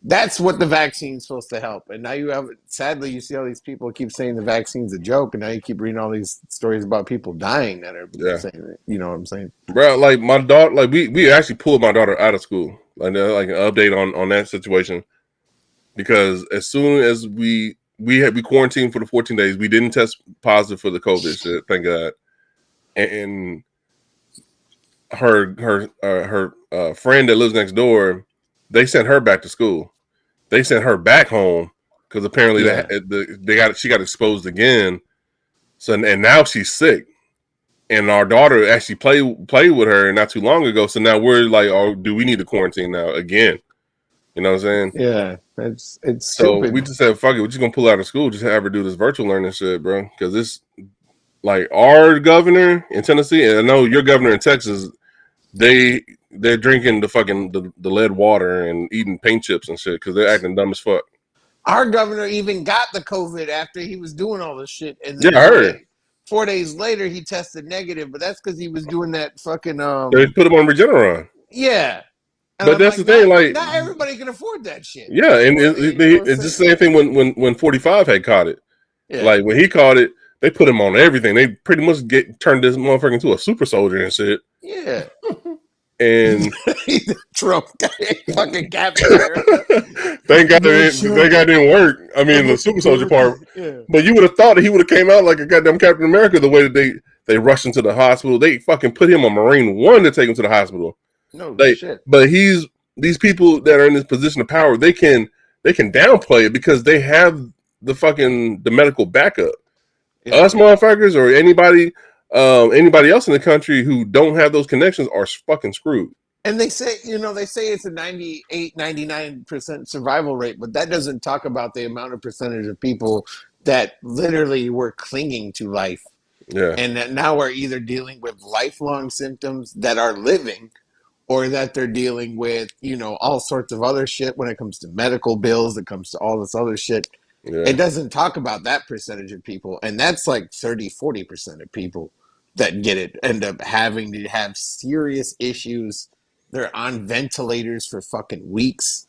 that's what the vaccine's supposed to help. And now sadly, you see all these people keep saying the vaccine's a joke, and now you keep reading all these stories about people dying that are saying it. You know what I'm saying? Bro, like my daughter, like we actually pulled my daughter out of school. Like an update on that situation. Because as soon as we quarantined for the 14 days, we didn't test positive for the COVID shit, thank God. And her friend that lives next door, they sent her back to school. They sent her back home because apparently she got exposed again. So and now she's sick. And our daughter actually played with her not too long ago. So now we're like, oh, do we need to quarantine now again? You know what I'm saying? Yeah, it's so stupid. We just said, fuck it, we're just gonna pull out of school, just have her do this virtual learning shit, bro. Because this, like, our governor in Tennessee, and I know your governor in Texas, they're drinking the lead water and eating paint chips and shit because they're acting dumb as fuck. Our governor even got the COVID after he was doing all this shit, and then I heard. 4 days later, he tested negative, but that's because he was doing that fucking. They put him on Regeneron. Yeah, but that's the thing. Like, not everybody can afford that shit. Yeah, and it's the same thing when 45 had caught it. Yeah. Like when he caught it, they put him on everything. They pretty much turned this motherfucker into a super soldier and shit. Yeah. And Trump fucking Captain America. Thank God that didn't work. I mean, the super soldier part. Yeah. But you would have thought that he would have came out like a goddamn Captain America the way that they rushed into the hospital. They fucking put him on Marine One to take him to the hospital. No shit. But these people that are in this position of power, they can downplay it because they have the medical backup. Yeah. Us motherfuckers or anybody anybody else in the country who don't have those connections are fucking screwed. And they say it's a 98, 99% survival rate, but that doesn't talk about the amount of percentage of people that literally were clinging to life. Yeah. And that now we're either dealing with lifelong symptoms that are living, or that they're dealing with, all sorts of other shit when it comes to medical bills, it comes to all this other shit. Yeah. It doesn't talk about that percentage of people. And that's like 30-40% of people that get it end up having to have serious issues. They're on ventilators for fucking weeks.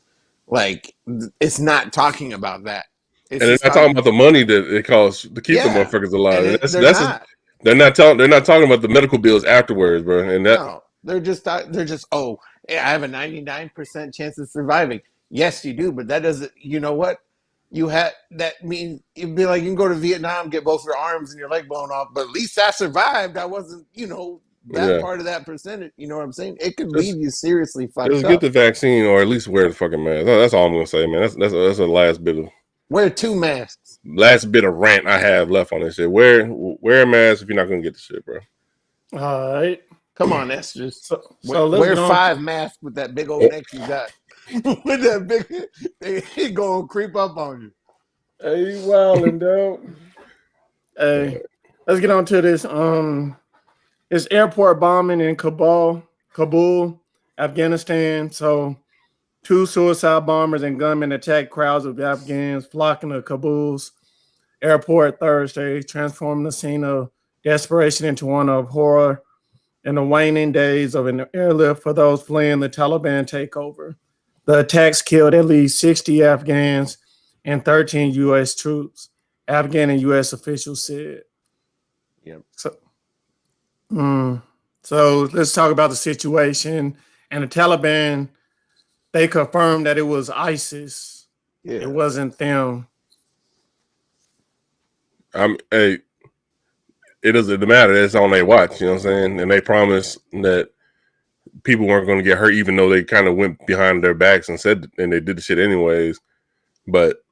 Like, it's not talking about that. It's and they're not talking about the money that it costs to keep the motherfuckers alive. And they're not talking about the medical bills afterwards, bro. And that no, they're just I have a 99% chance of surviving. Yes, you do, but that doesn't. You know what? That means it'd be like you can go to Vietnam, get both your arms and your leg blown off, but at least I survived. I wasn't, part of that percentage. You know what I'm saying? It could leave you seriously fucked up. Get the vaccine, or at least wear the fucking mask. That's all I'm gonna say, man. That's a last bit of. Wear 2 masks. Last bit of rant I have left on this shit. Wear a mask if you're not gonna get the shit, bro. All right. Come on, Esther. So wear 5 masks with that big old neck you got. With that big, he gonna creep up on you. Hey, wildin', dog. Hey, let's get on to this. This airport bombing in Kabul, Afghanistan. So 2 suicide bombers and gunmen attacked crowds of Afghans flocking to Kabul's airport Thursday, transforming the scene of desperation into one of horror in the waning days of an airlift for those fleeing the Taliban takeover. The attacks killed at least 60 Afghans and 13 U.S. troops, Afghan and U.S. officials said. Yep. So let's talk about the situation. And the Taliban, they confirmed that it was ISIS. Yeah. It wasn't them. It doesn't matter. It's on their watch, you know what I'm saying? And they promised that people weren't going to get hurt, even though they kind of went behind their backs and they did the shit anyways. But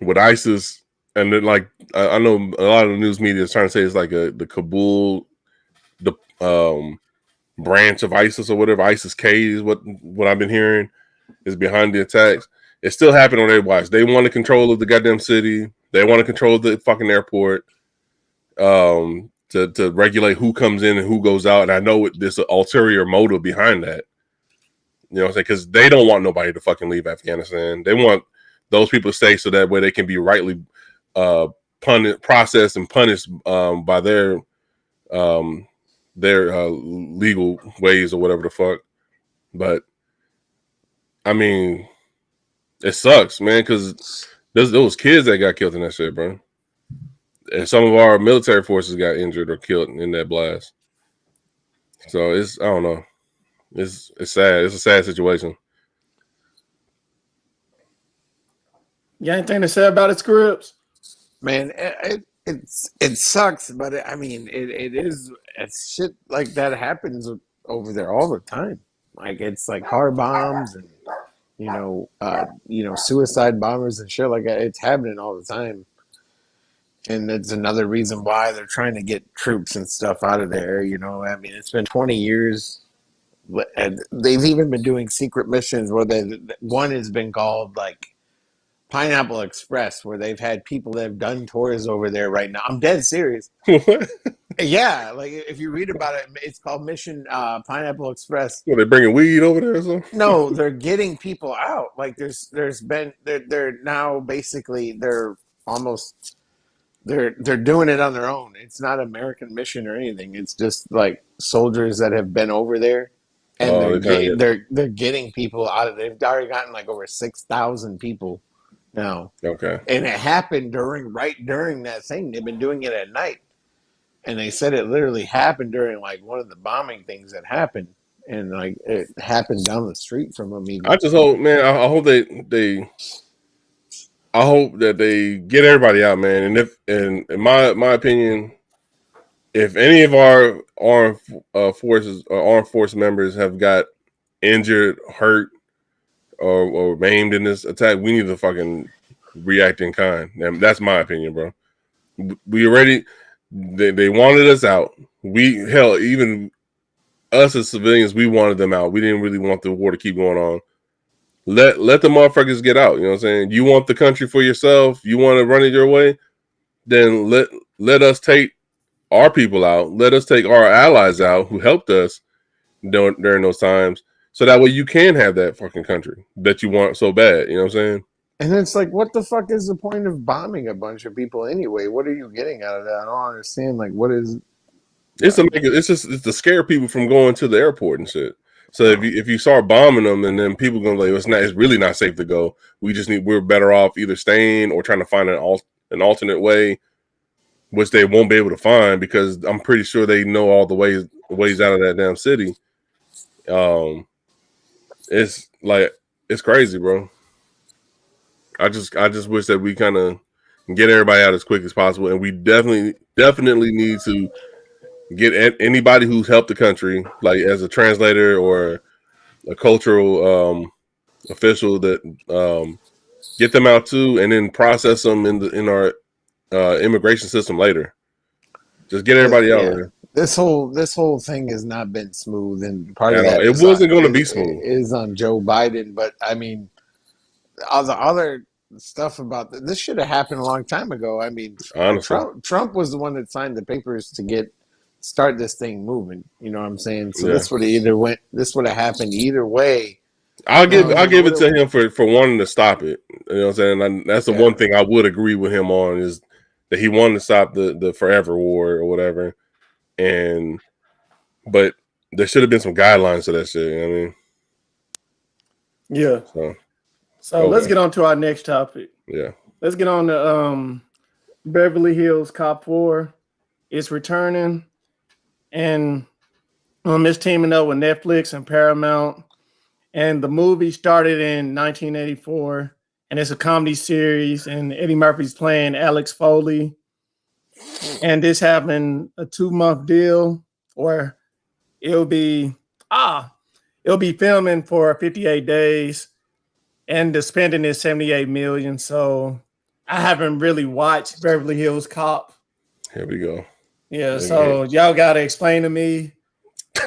with ISIS, and then like I know a lot of the news media is trying to say it's like the Kabul, the branch of ISIS or whatever. ISIS-K is what I've been hearing is behind the attacks. It's still happening on their watch. They want to control the goddamn city. They want to control the fucking airport. To regulate who comes in and who goes out. And I know there's an ulterior motive behind that. You know what I'm saying? Because they don't want nobody to fucking leave Afghanistan. They want those people to stay so that way they can be rightly processed and punished by their legal ways or whatever the fuck. But I mean, it sucks, man, because those kids that got killed in that shit, bro. And some of our military forces got injured or killed in that blast. So I don't know. It's sad. It's a sad situation. You got anything to say about it, Scripps? Man, it sucks, but it's shit like that happens over there all the time. Like, it's like car bombs and suicide bombers and shit like that. It's happening all the time. And it's another reason why they're trying to get troops and stuff out of there. I mean, it's been 20 years. And they've even been doing secret missions where one has been called like Pineapple Express, where they've had people that have done tours over there right now. I'm dead serious. Yeah, like if you read about it, it's called Mission Pineapple Express. Are they bringing weed over there or something? No, they're getting people out. Like they're now basically they're doing it on their own. It's not American mission or anything. It's just like soldiers that have been over there, and they're getting people out of. They've already gotten like over 6,000 people now. Okay, and it happened during that thing. They've been doing it at night, and they said it literally happened during like one of the bombing things that happened, and like it happened down the street from them. Even. I just hope, man. I hope I hope that they get everybody out, man. And in my opinion, if any of our armed forces or armed force members have got injured, hurt, or maimed in this attack, we need to fucking react in kind. And that's my opinion, bro. They wanted us out. even us as civilians, we wanted them out. We didn't really want the war to keep going on. Let the motherfuckers get out. You know what I'm saying? You want the country for yourself? You want to run it your way? Then let us take our people out. Let us take our allies out who helped us during those times. So that way you can have that fucking country that you want so bad. You know what I'm saying? And it's like, what the fuck is the point of bombing a bunch of people anyway? What are you getting out of that? I don't understand. Like, what is? It's to scare people from going to the airport and shit. So if you start bombing them, and then people gonna like, it's really not safe to go. We're better off either staying or trying to find an alternate way, which they won't be able to find because I'm pretty sure they know all the ways out of that damn city. It's crazy, bro. I just wish that we kind of get everybody out as quick as possible, and we definitely need to get anybody who's helped the country, like as a translator or a cultural official, that get them out too, and then process them in our immigration system later. Just get everybody out there. This whole thing has not been smooth, and part of that it wasn't going to be smooth. Is on Joe Biden, but I mean, all the other stuff about this should have happened a long time ago. I mean, honestly, Trump was the one that signed the papers to start this thing moving. You know what I'm saying? So this would have happened either way. I'll give it to him for wanting to stop it. You know what I'm saying? And that's the one thing I would agree with him on, is that he wanted to stop the forever war or whatever. But there should have been some guidelines to that shit. You know what I mean? Yeah. So let's get on to our next topic. Yeah. Let's get on to Beverly Hills Cop 4. It's returning, and it's teaming up with Netflix and Paramount. And the movie started in 1984, and it's a comedy series, and Eddie Murphy's playing Alex Foley. And this having a 2-month deal, or it'll be filming for 58 days, and the spending is $78 million. So I haven't really watched Beverly Hills Cop. Here we go. Yeah, so y'all gotta explain to me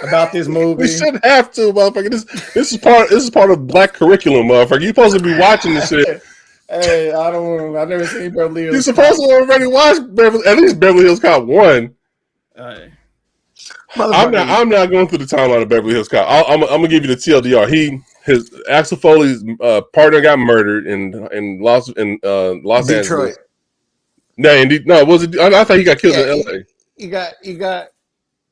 about this movie. We shouldn't have to, motherfucker. This is part of black curriculum, motherfucker. You're supposed to be watching this shit. Hey, I've never seen Beverly Hills. You're supposed to already watch at least Beverly Hills Cop 1. I'm not going through the timeline of Beverly Hills Cop. I'm gonna give you the TLDR. His Axel Foley's partner got murdered in Los Detroit. Angeles. No, was it? I thought he got killed in LA. He got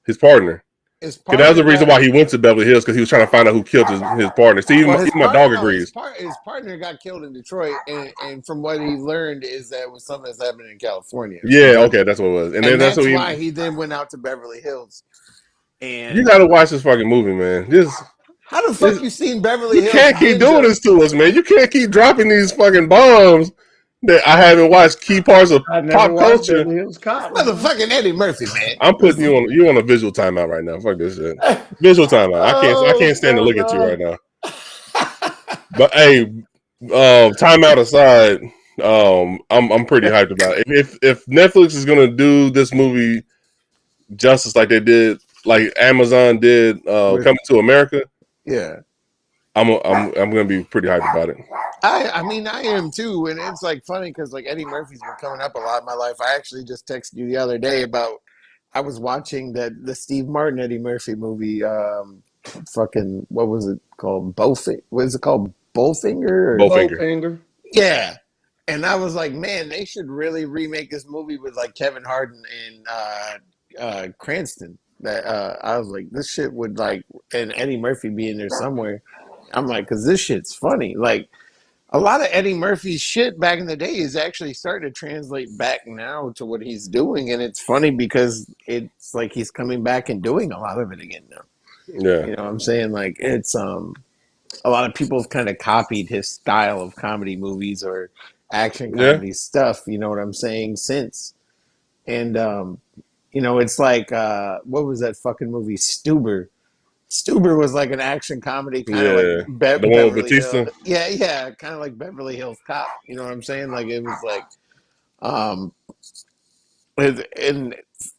his partner. That was the reason why he went to Beverly Hills, because he was trying to find out who killed his partner. See, even my dog agrees. His partner got killed in Detroit, and from what he learned is that it was something that's happening in California. Yeah, okay, that's what it was. And then that's why he then went out to Beverly Hills. And you got to watch this fucking movie, man. How the fuck you seen Beverly Hills? You can't keep doing this to us, man. You can't keep dropping these fucking bombs that I haven't watched key parts of pop culture. Motherfucking Eddie Murphy, man. I'm putting you on a visual timeout right now. Fuck this shit. Visual timeout. I can't stand to look at you right now. But hey, timeout aside, I'm pretty hyped about it. If Netflix is gonna do this movie justice like they did, like Amazon did, Coming to America, yeah, I'm gonna be pretty hyped about it. I mean, I am too, and it's like funny because like Eddie Murphy's been coming up a lot in my life. I actually just texted you the other day about I was watching the Steve Martin Eddie Murphy movie. Fucking what was it called? What is it called? Bowfinger? Bowfinger. Yeah. And I was like, man, they should really remake this movie with like Kevin Hart and Cranston. That I was like, this shit would like, and Eddie Murphy be in there somewhere. I'm like, because this shit's funny. Like, a lot of Eddie Murphy's shit back in the day is actually starting to translate back now to what he's doing, and it's funny because it's like he's coming back and doing a lot of it again now. Yeah, you know what I'm saying? Like, it's a lot of people have kind of copied his style of comedy movies or action comedy stuff. You know what I'm saying? Since, and you know, it's like what was that fucking movie, Stuber? Stuber was like an action comedy, kind of like the one with Batista. Yeah, kind of like Beverly Hills Cop. You know what I'm saying? Like it was like, and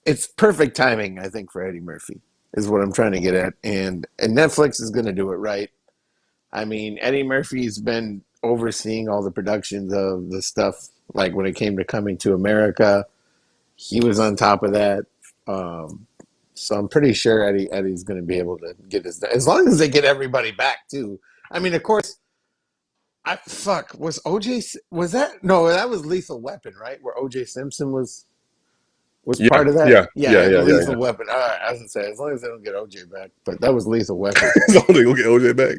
it's perfect timing, I think, for Eddie Murphy is what I'm trying to get at, and Netflix is going to do it right. I mean, Eddie Murphy's been overseeing all the productions of the stuff, like when it came to Coming to America, he was on top of that. So I'm pretty sure Eddie's going to be able to get this done, as long as they get everybody back too. I mean, of course, was OJ, was that, no, that was Lethal Weapon, right? Where OJ Simpson was part of that. Yeah, Lethal Weapon. All right, I was gonna say, as long as they don't get OJ back, but that was Lethal Weapon. As long as they don't get OJ back,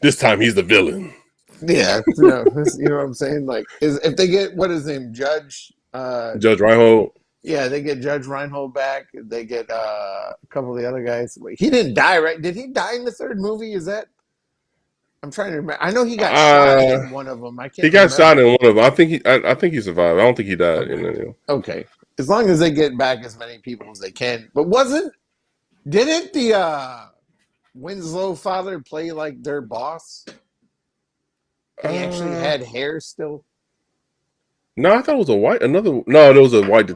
this time he's the villain. Yeah, you know what I'm saying. Like, if they get what is his name, Judge Reinhold. Yeah, they get Judge Reinhold back. They get a couple of the other guys. Wait, he didn't die, right? Did he die in the third movie? Is that? I'm trying to remember. I know he got shot in one of them. I can't. He got shot in one of them. I think he survived. I don't think he died. Okay. As long as they get back as many people as they can. But didn't the Winslow father play like their boss? And he actually had hair still. No, I thought it was there was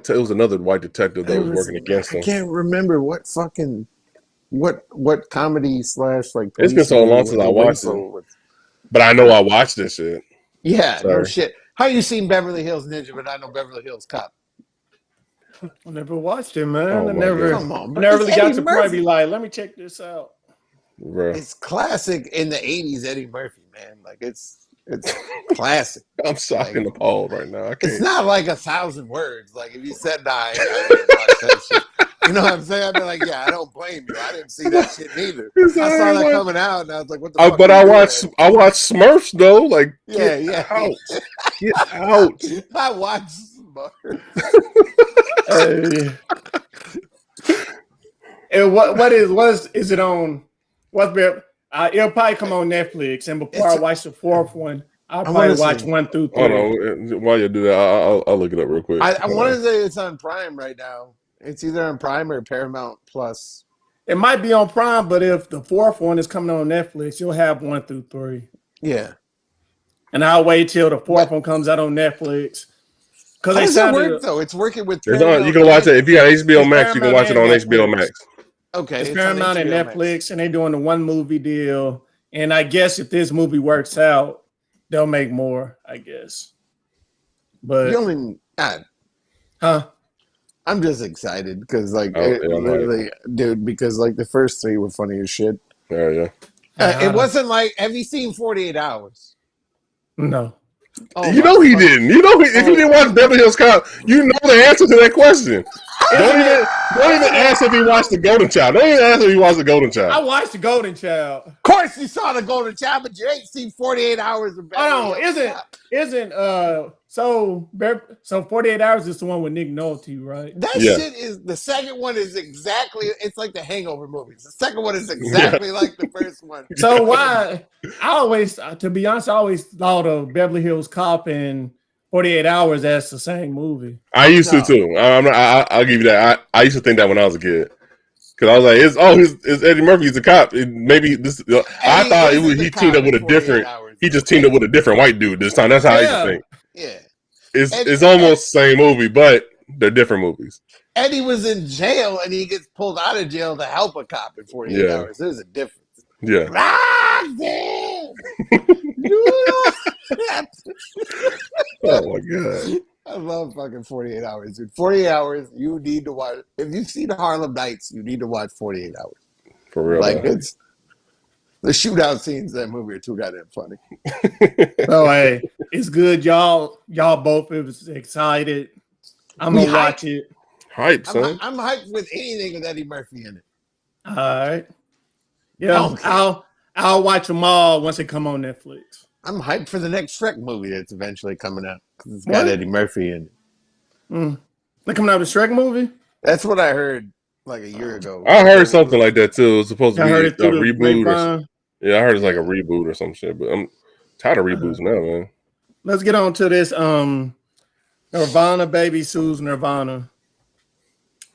it was another white detective that was working against him. I can't remember what comedy / like. It's been so long since I watched it, but I know I watched this shit. Yeah, no shit. How you seen Beverly Hills Ninja, but I know Beverly Hills Cop? I never watched it, man. Oh, I never really got to probably be like, let me check this out. Bro. It's classic in the 80s Eddie Murphy, man. Like it's classic. I'm shocked and appalled right now. It's not like 1,000 words. Like if you said I didn't watch that shit. You know what I'm saying? I'd be like, yeah, I don't blame you. I didn't see that shit neither. I saw that coming out, and I was like, what the fuck? But I watched Smurfs though. Like, get out. Get out. I watched Smurfs. And what is it on? It'll probably come on Netflix. And before I watch the fourth one, I'll probably watch 1 through 3. Hold on, while you do that, I'll look it up real quick. I want to say it's on Prime right now. It's either on Prime or Paramount Plus. It might be on Prime, but if the fourth one is coming on Netflix, you'll have 1 through 3. Yeah. And I'll wait till the fourth one comes out on Netflix. How does that work, though? It's working with Paramount. You can watch it. If you got HBO Max, you can watch it on HBO Max. Okay. It's Paramount and Netflix, and they're doing the 1 movie deal. And I guess if this movie works out, they'll make more, I guess. But I'm just excited because, like, literally, dude, because, like, the first 3 were funny as shit. Yeah. It wasn't like, have you seen 48 Hours? No. Oh, you know he didn't. You know if you didn't watch Beverly Hills Cop, you know the answer to that question. Don't even ask if he watched the Golden Child. Don't even ask if he watched the Golden Child. I watched the Golden Child. Of course you saw the Golden Child, but you ain't seen 48 Hours of Beverly Hills Cop. So 48 Hours is the one with Nick Nolte, right? That shit is, the second one is exactly, it's like the Hangover movies. The second one is exactly like the first one. So why, to be honest, I always thought of Beverly Hills Cop and 48 Hours as the same movie. I used to too. I'll give you that. I used to think that when I was a kid. Because I was like, it's Eddie Murphy. He's a cop. Maybe this. I thought he teamed up with a different. He just teamed up with a different white dude this time. That's how I used to think. Yeah, it's almost the same movie, but they're different movies. Eddie was in jail, and he gets pulled out of jail to help a cop in 48 hours. There's a difference. Yeah. Oh my god. I love fucking 48 Hours, dude. 48 Hours, you need to watch. If you've seen Harlem Nights, you need to watch 48 Hours. For real. Like, it's the shootout scenes in that movie are too goddamn funny. So hey, it's good, y'all both is excited. I'm gonna watch it. Hype, son. I'm hyped with anything with Eddie Murphy in it. All right. Yeah, I'll watch them all once they come on Netflix. I'm hyped for the next Shrek movie that's eventually coming out because it's got Eddie Murphy in it. They're coming out with a Shrek movie? That's what I heard like a year ago. I heard something like that too. It was supposed to be a reboot. I heard it's like a reboot or some shit, but I'm tired of reboots now, man. Let's get on to this. Nirvana baby sues Nirvana.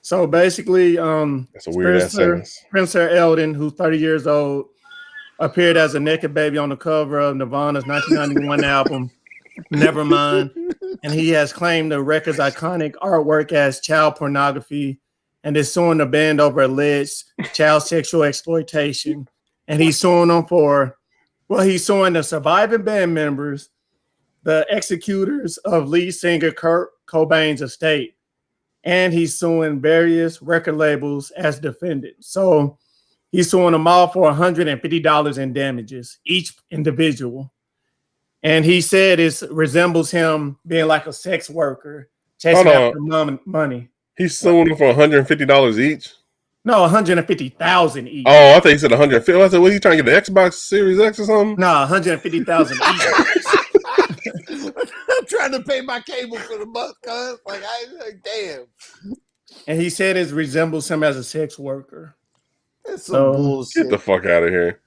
So basically, that's a weird ass sentence. Spencer Elden, who's 30 years old, appeared as a naked baby on the cover of Nirvana's 1991 album, Nevermind, and he has claimed the record's iconic artwork as child pornography and is suing the band over alleged child sexual exploitation. And he's suing them he's suing the surviving band members, the executors of lead singer Kurt Cobain's estate, and he's suing various record labels as defendants. So he's suing them all for $150 in damages, each individual. And he said it resembles him being like a sex worker chasing after money. He's suing them for $150 each? No, 150,000 each. Oh, I thought he said 150. I said, what are you trying to get, the Xbox Series X or something? No, 150,000 each. I'm trying to pay my cable for the month, cuz. Damn. And he said it resembles him as a sex worker. That's some bullshit. Get the fuck out of here.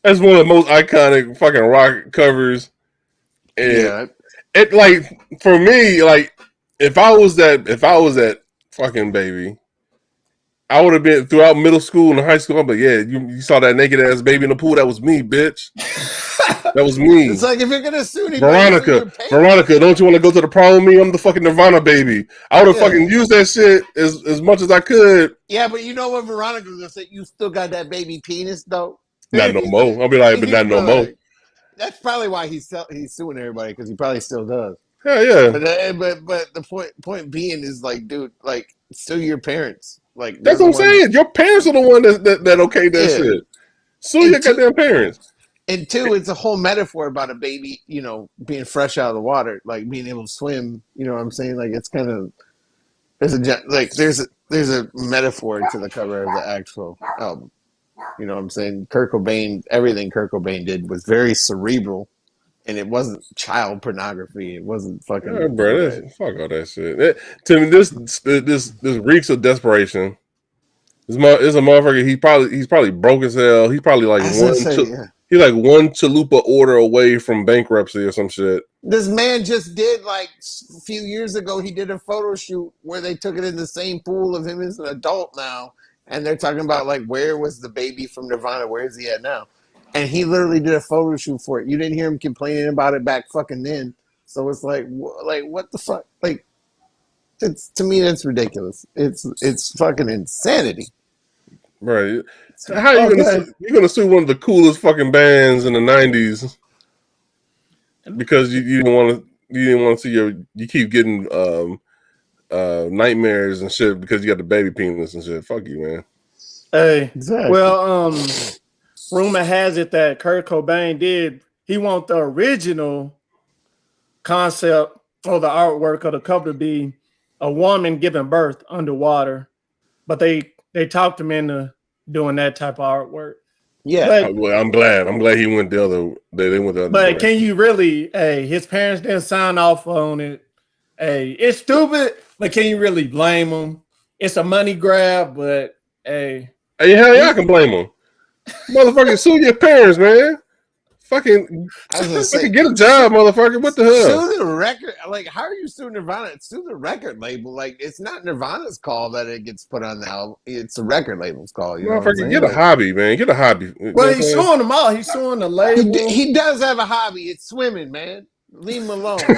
That's one of the most iconic fucking rock covers. And it, like, for me, like, if I was that fucking baby, I would have been throughout middle school and high school. I'm like, yeah, you saw that naked ass baby in the pool. That was me, bitch. That was me. It's like if you're gonna sue anybody, Veronica, don't you want to go to the prom with me? I'm the fucking Nirvana baby. I would have fucking used that shit as much as I could. Yeah, but you know what Veronica's gonna say? You still got that baby penis though. Not no more. I'll be like, but not no more. That's probably why he's suing everybody, because he probably still does. Hell yeah. But the point being is, like, dude, like, sue your parents. Like, that's what I'm saying. Your parents are the one that okayed that shit. Sue your goddamn parents. And two, it's a whole metaphor about a baby, you know, being fresh out of the water, like being able to swim. You know what I'm saying? Like, it's kind of there's a metaphor to the cover of the actual album. You know what I'm saying? Everything Kurt Cobain did was very cerebral, and it wasn't child pornography. It wasn't fucking. Yeah, bro, fuck all that shit. To me, this reeks of desperation. This is a motherfucker. He's probably broke as hell. He's probably like he's like one chalupa order away from bankruptcy or some shit. This man just did, like, a few years ago, he did a photo shoot where they took it in the same pool of him as an adult now. And they're talking about, like, where was the baby from Nirvana? Where is he at now? And he literally did a photo shoot for it. You didn't hear him complaining about it back fucking then. So it's like what the fuck? Like, to me, that's ridiculous. It's fucking insanity. Right. How are you gonna sue one of the coolest fucking bands in the 90s because you didn't want to see you keep getting nightmares and shit because you got the baby penis and shit. Fuck you, man. Hey, exactly. Well, rumor has it that Kurt Cobain he want the original concept or the artwork of the cover to be a woman giving birth underwater, but they talked him into doing that type of artwork. Yeah, well, I'm glad he went the other. They went the other. But can you really? Hey, his parents didn't sign off on it. Hey, it's stupid, but can you really blame them? It's a money grab, but hey, hell yeah, I can blame them. Motherfucking sue your parents, man. Fucking get a job, motherfucker. What the hell? Sue the record. Like, how are you suing Nirvana? Sue the record label. Like, it's not Nirvana's call that it gets put on the album. It's the record label's call. You know what I'm saying? Get a hobby, man. Get a hobby. Well, he's suing them all. He's suing the label. He does have a hobby. It's swimming, man. Leave him alone. He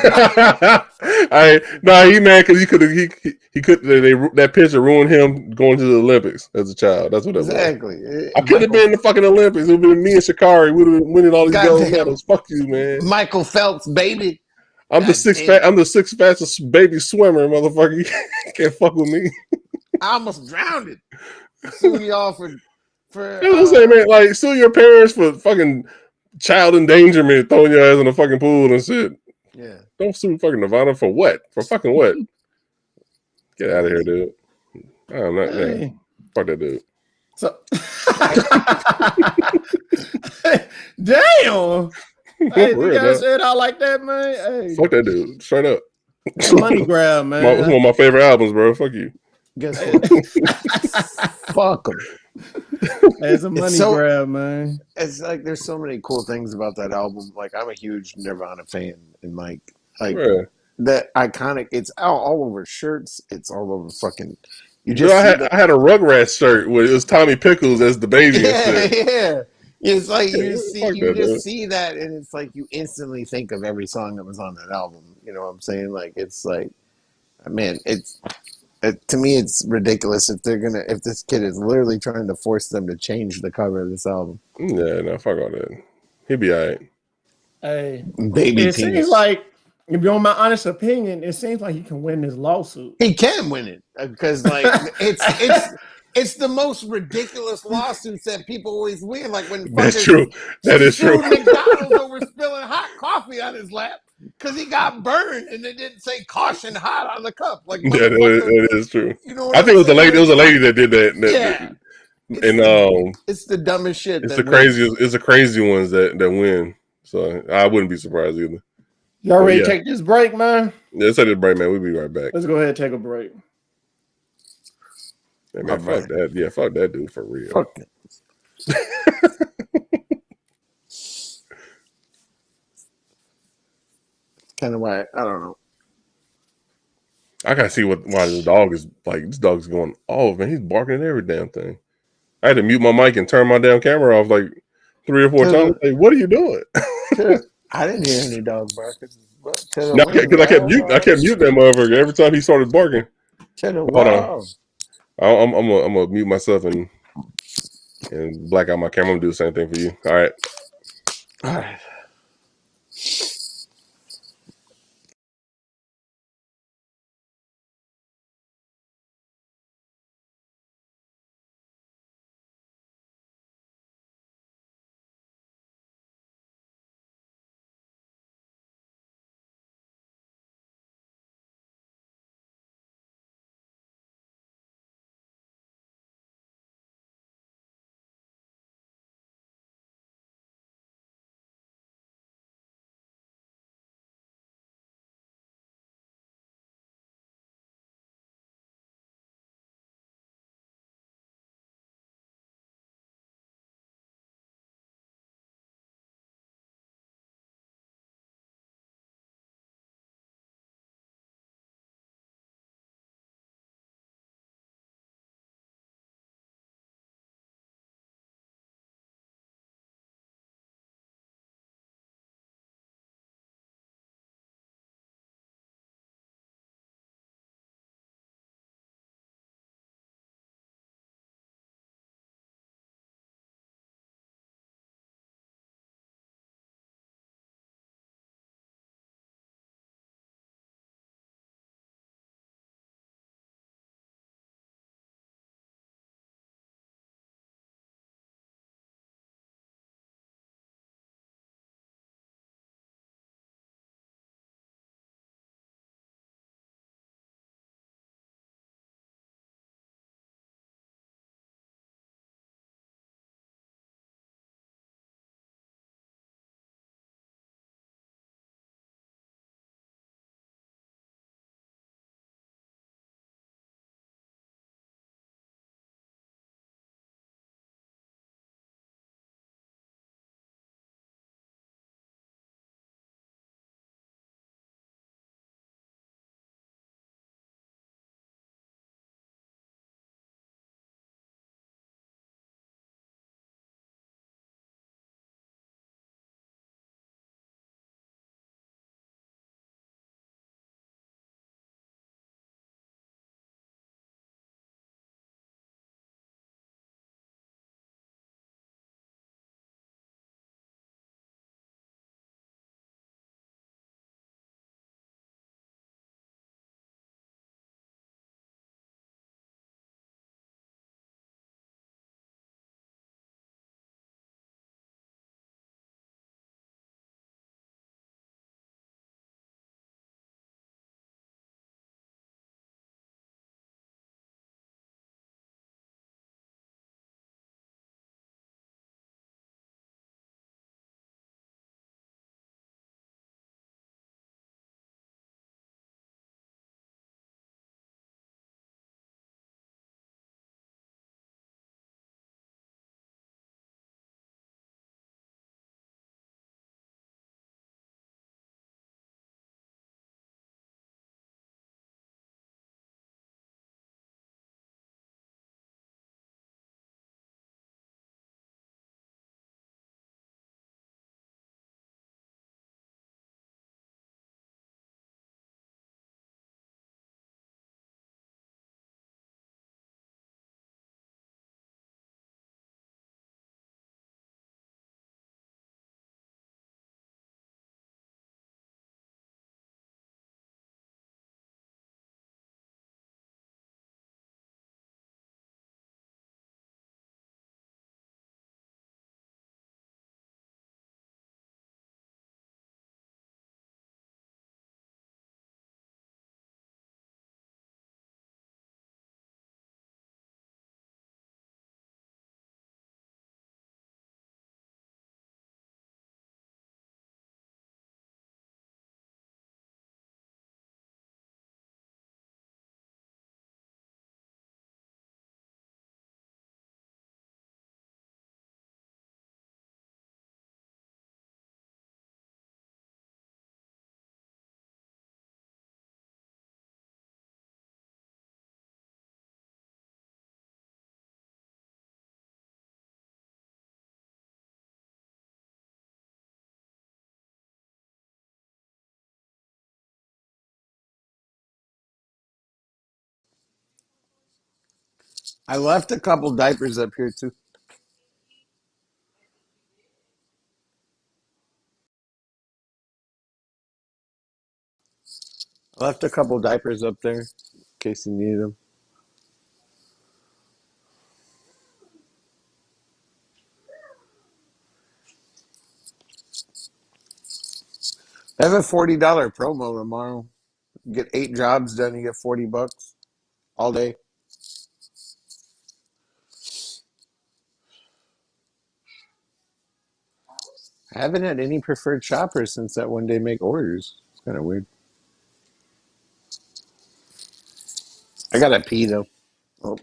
mad because he could that picture ruined him going to the Olympics as a child. That's what it was. Exactly. I could have been in the fucking Olympics. It would have been me and Sha'Carri. We would have been winning all these gold medals. Fuck you, man. Michael Phelps, baby. I'm the sixth fastest baby swimmer, motherfucker. You can't fuck with me. I almost drowned it. Sue y'all for you know what I'm saying, man? Like, sue your parents for fucking child endangerment, throwing your ass in the fucking pool and shit. Yeah. Don't sue fucking Nirvana for what? For fucking what? Get out of here, dude. I'm not. Yeah. Fuck that dude. So, damn. Hey, you guys said out like that, man. Hey. Fuck that dude. Straight up. Money grab, man. It's one of my favorite albums, bro. Fuck you. Guess what? Fuck them. It's a money grab, man. It's like there's so many cool things about that album. Like, I'm a huge Nirvana fan, and like that iconic. It's all over shirts. It's all over fucking. I had a Rugrats shirt where it was Tommy Pickles as the baby. Yeah. It's like you see that, and it's like you instantly think of every song that was on that album. You know what I'm saying? Like, it's like, man, it's To me, it's ridiculous if this kid is literally trying to force them to change the cover of this album. Yeah, no, fuck all that. He'll be all right. Hey, Baby it seems penis. like, if you want my honest opinion, it seems like he can win this lawsuit. He can win it because, like, it's the most ridiculous lawsuits that people always win. Like when That's true. That is true. sued McDonald's over spilling hot coffee on his lap because he got burned and it didn't say "caution hot" on the cup. Like, Yeah, that is true. you know I think it was a lady. It was a lady that did that. Yeah. It's the dumbest shit. It's the craziest. It's the crazy ones that win. So I wouldn't be surprised either. Y'all ready to take this break, man? Let's take this break, man. We'll be right back. Let's go ahead and take a break. Hey, man, fuck that. Yeah, fuck that dude for real. Fuck it. Kind of why I don't know. I gotta see why this dog is like. This dog's going off, man. He's barking at every damn thing. I had to mute my mic and turn my damn camera off like 3 or 4 times. Like, what are you doing? I didn't hear any dog barking. No, because I kept muting that motherfucker every time he started barking. Hold on. I'm gonna mute myself and black out my camera. I'm gonna do the same thing for you. All right. All right. I left a couple diapers up here too. I left a couple diapers up there in case you need them. I have a $40 promo tomorrow. You get 8 jobs done, you get $40 all day. I haven't had any preferred shoppers since that one day make orders. It's kind of weird. I gotta pee though. Oh.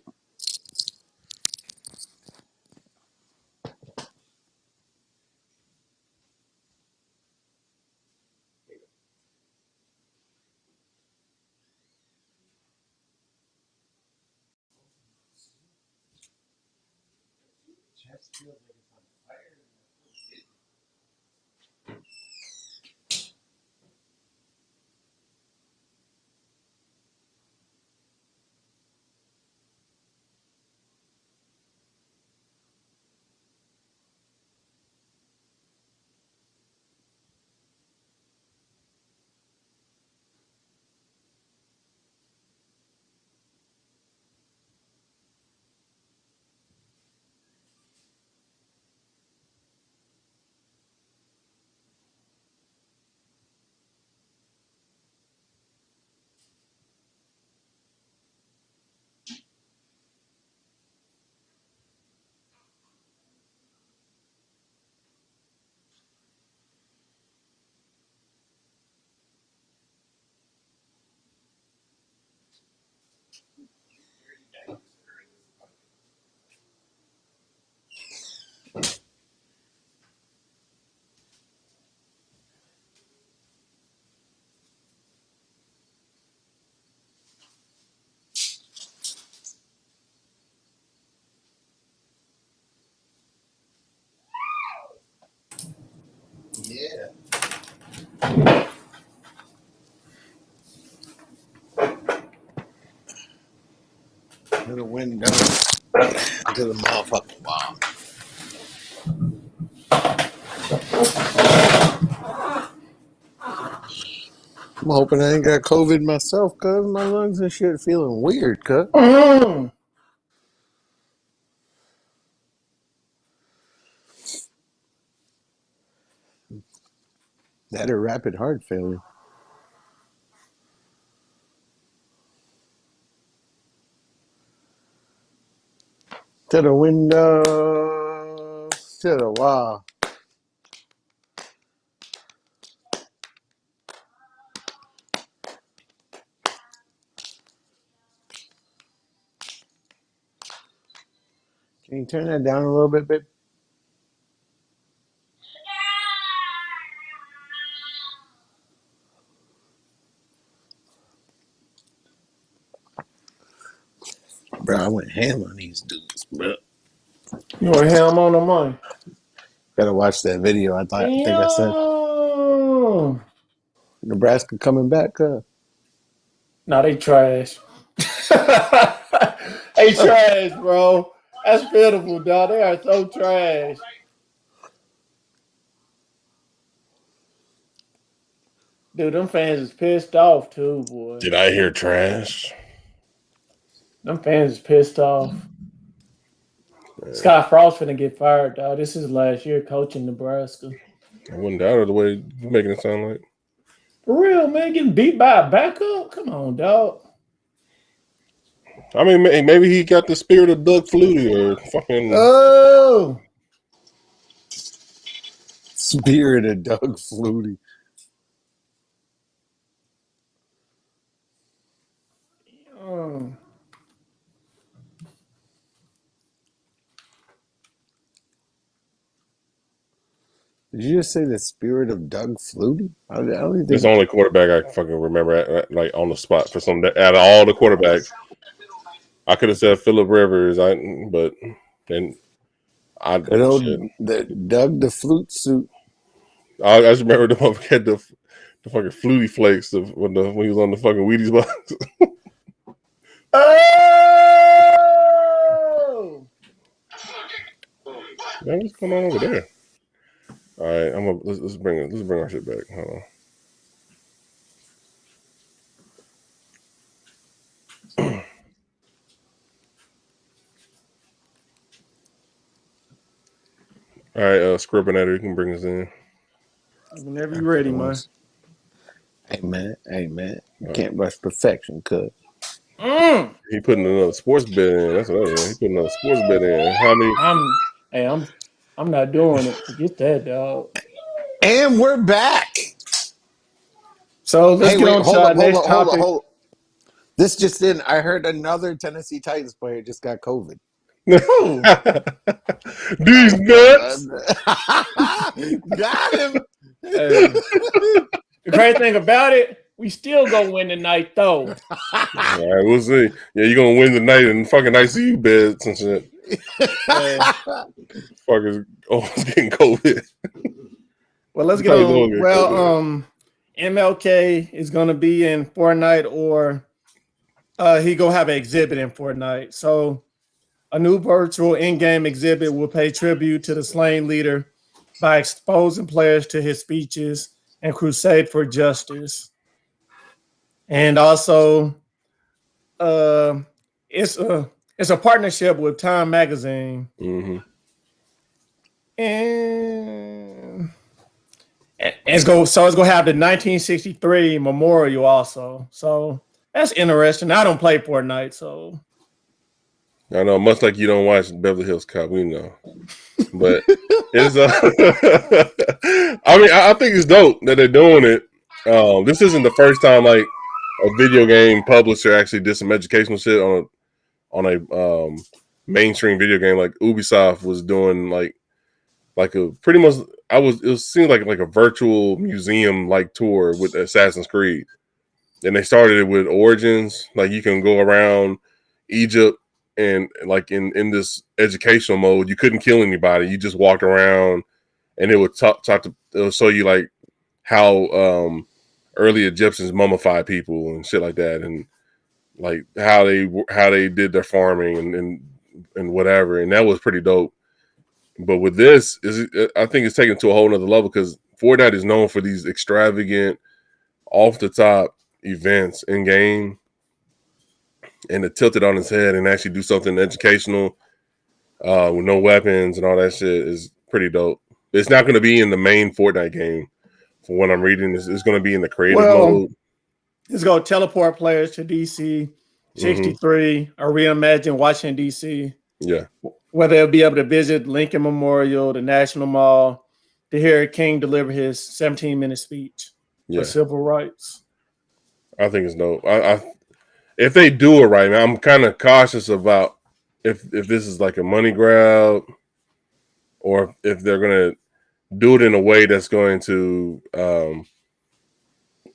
Yeah. To the window. To the motherfucking wall. I'm hoping I ain't got COVID myself, cuz my lungs and shit feeling weird, cuz. That or rapid heart failure. To the window. To the wall. Can you turn that down a little bit, babe? Bro, I went ham on these dudes, bro. You want ham on the money? Gotta watch that video. I think I said Yo. Nebraska coming back. Nah, they trash. They trash, bro. That's pitiful, dog. They are so trash. Dude, them fans is pissed off too, boy. Did I hear trash? Them fans is pissed off. Man. Scott Frost finna get fired, dog. This is last year coaching Nebraska. I wouldn't doubt it the way you're making it sound like. For real, man, getting beat by a backup? Come on, dog. I mean, maybe he got the spirit of Doug Flutie or fucking. Oh, Spirit of Doug Flutie. Did you just say the spirit of Doug Flutie? I don't think It's the only quarterback I fucking remember like on the spot for some. Out of all the quarterbacks, I could have said Phillip Rivers. But then I good old the Doug the Flute suit. I just remember the motherfucker had the fucking Flutie flakes when he was on the fucking Wheaties box. Man, what's going on over there? All right, let's bring our shit back. Hold on. All right, Scribbinator, you can bring us in. Whenever you're ready, man. Hey man, you can't rush perfection, cuz. He putting another sports bet in. That's what I mean. He putting another sports bet in. How many? I'm not doing it. Forget that, dog. And we're back. So let's get on to our next topic. Hold up. This just in. I heard another Tennessee Titans player just got COVID. These nuts. Got him. The great thing about it, we still gonna win tonight, though. All right, we'll see. Yeah, you're gonna win the night in fucking ICU beds and shit. Fuckers almost getting COVID. Well, let's get on. Well, MLK is gonna be in Fortnite, or he gonna have an exhibit in Fortnite. So a new virtual in-game exhibit will pay tribute to the slain leader by exposing players to his speeches and crusade for justice. And also, it's a partnership with Time Magazine, and it's gonna have the 1963 memorial also. So that's interesting. I don't play Fortnite, so I know, much like you don't watch Beverly Hills Cop, we know. But it's I mean, I think it's dope that they're doing it. This isn't the first time like a video game publisher actually did some educational shit on a mainstream video game. Like Ubisoft was doing like a pretty much it seemed like a virtual museum like tour with Assassin's Creed. And they started it with Origins, like you can go around Egypt. And like in this educational mode, you couldn't kill anybody. You just walked around, and it would it'll show you like how early Egyptians mummified people and shit like that, and like how they did their farming and whatever. And that was pretty dope. But with this, I think it's taken to a whole nother level because Fortnite is known for these extravagant, off the top events in game. And to tilt it on his head and actually do something educational with no weapons and all that shit is pretty dope. It's not going to be in the main Fortnite game. From what I'm reading, it's going to be in the creative mode. It's going to teleport players to DC 63 or reimagine Washington, D.C. Yeah. Where they'll be able to visit Lincoln Memorial, the National Mall, to hear King deliver his 17-minute speech for civil rights. I think it's dope. If they do it right, man, I'm kind of cautious about if this is like a money grab or if they're going to do it in a way that's going to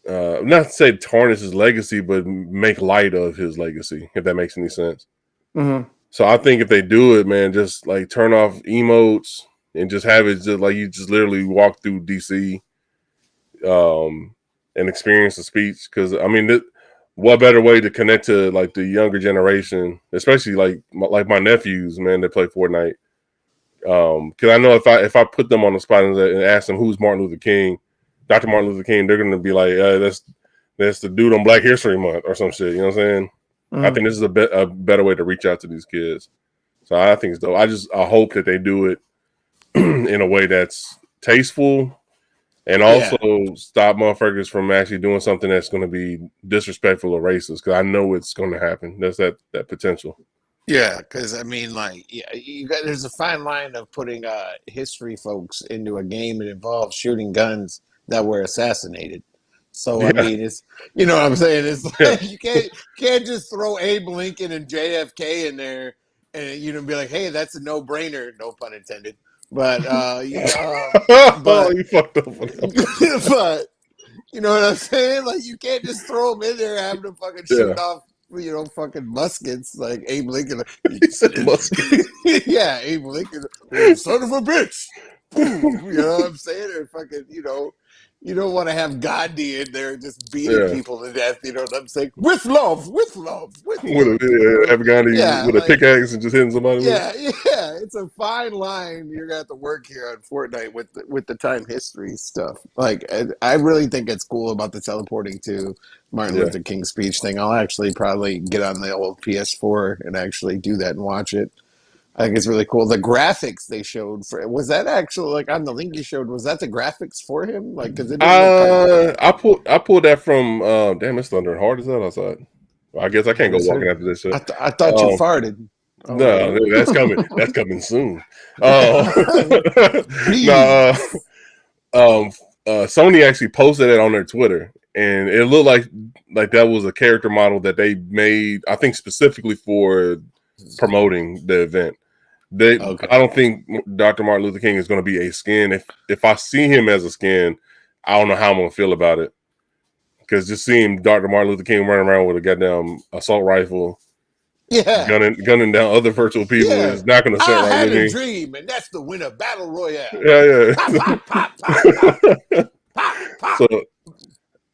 not to say tarnish his legacy, but make light of his legacy, if that makes any sense. So I think if they do it, man, just like turn off emotes and just have it just like you just literally walk through DC and experience the speech. Because I mean, what better way to connect to like the younger generation, especially like my nephews, man, that play Fortnite. Because I know if I put them on the spot and ask them who's Martin Luther King, Dr. Martin Luther King, they're gonna be like, that's the dude on Black History Month or some shit. You know what I'm saying? I think this is a better way to reach out to these kids. So I think it's dope. I hope that they do it in a way that's tasteful and also stop motherfuckers from actually doing something that's going to be disrespectful or racist. Because I know it's going to happen. There's that potential. Yeah, because I mean, like, there's a fine line of putting history folks into a game that involves shooting guns that were assassinated. So I mean, it's you know what I'm saying. It's like you can't just throw Abe Lincoln and JFK in there and be like, hey, that's a no-brainer, no pun intended. But you fucked up. But you know what I'm saying? Like you can't just throw them in there and have them fucking shoot off. Fucking muskets like Abe Lincoln. He said musket. Yeah, Abe Lincoln, son of a bitch. You know what I'm saying? Or fucking, You don't want to have Gandhi in there just beating Yeah. people to death. You know what I'm saying? With love, with love, with With love. You know? a Afghani Yeah, with a like pickaxe and just hitting somebody with it. yeah. It's a fine line you're gonna have to work here on Fortnite with the time history stuff. Like, I really think it's cool about the teleporting to Martin Yeah. Luther King speech thing. I'll actually probably get on the old PS4 and actually do that and watch it. I think it's really cool. The graphics they showed was that actually like on the link you showed? Was that the graphics for him? Like, because it didn't look kind of. I pulled that from damn, it's thunder hard as that outside. Well, I guess I can't go Is walking there? after this shit. I thought you farted. I was No, that's coming. like, That's coming soon. Uh, no, please. Sony actually posted it on their Twitter, and it looked like that was a character model that they made, I think, specifically for promoting the event. Okay. I don't think Dr. Martin Luther King is going to be a skin. If I see him as a skin, I don't know how I'm going to feel about it. Because just seeing Dr. Martin Luther King running around with a goddamn assault rifle, Yeah. gunning down other virtual people Yeah. is not going to sit I right had with a me. dream, and that's to win a battle royale. Yeah, Pop, yeah. pop, pop, pop, pop, pop, pop. So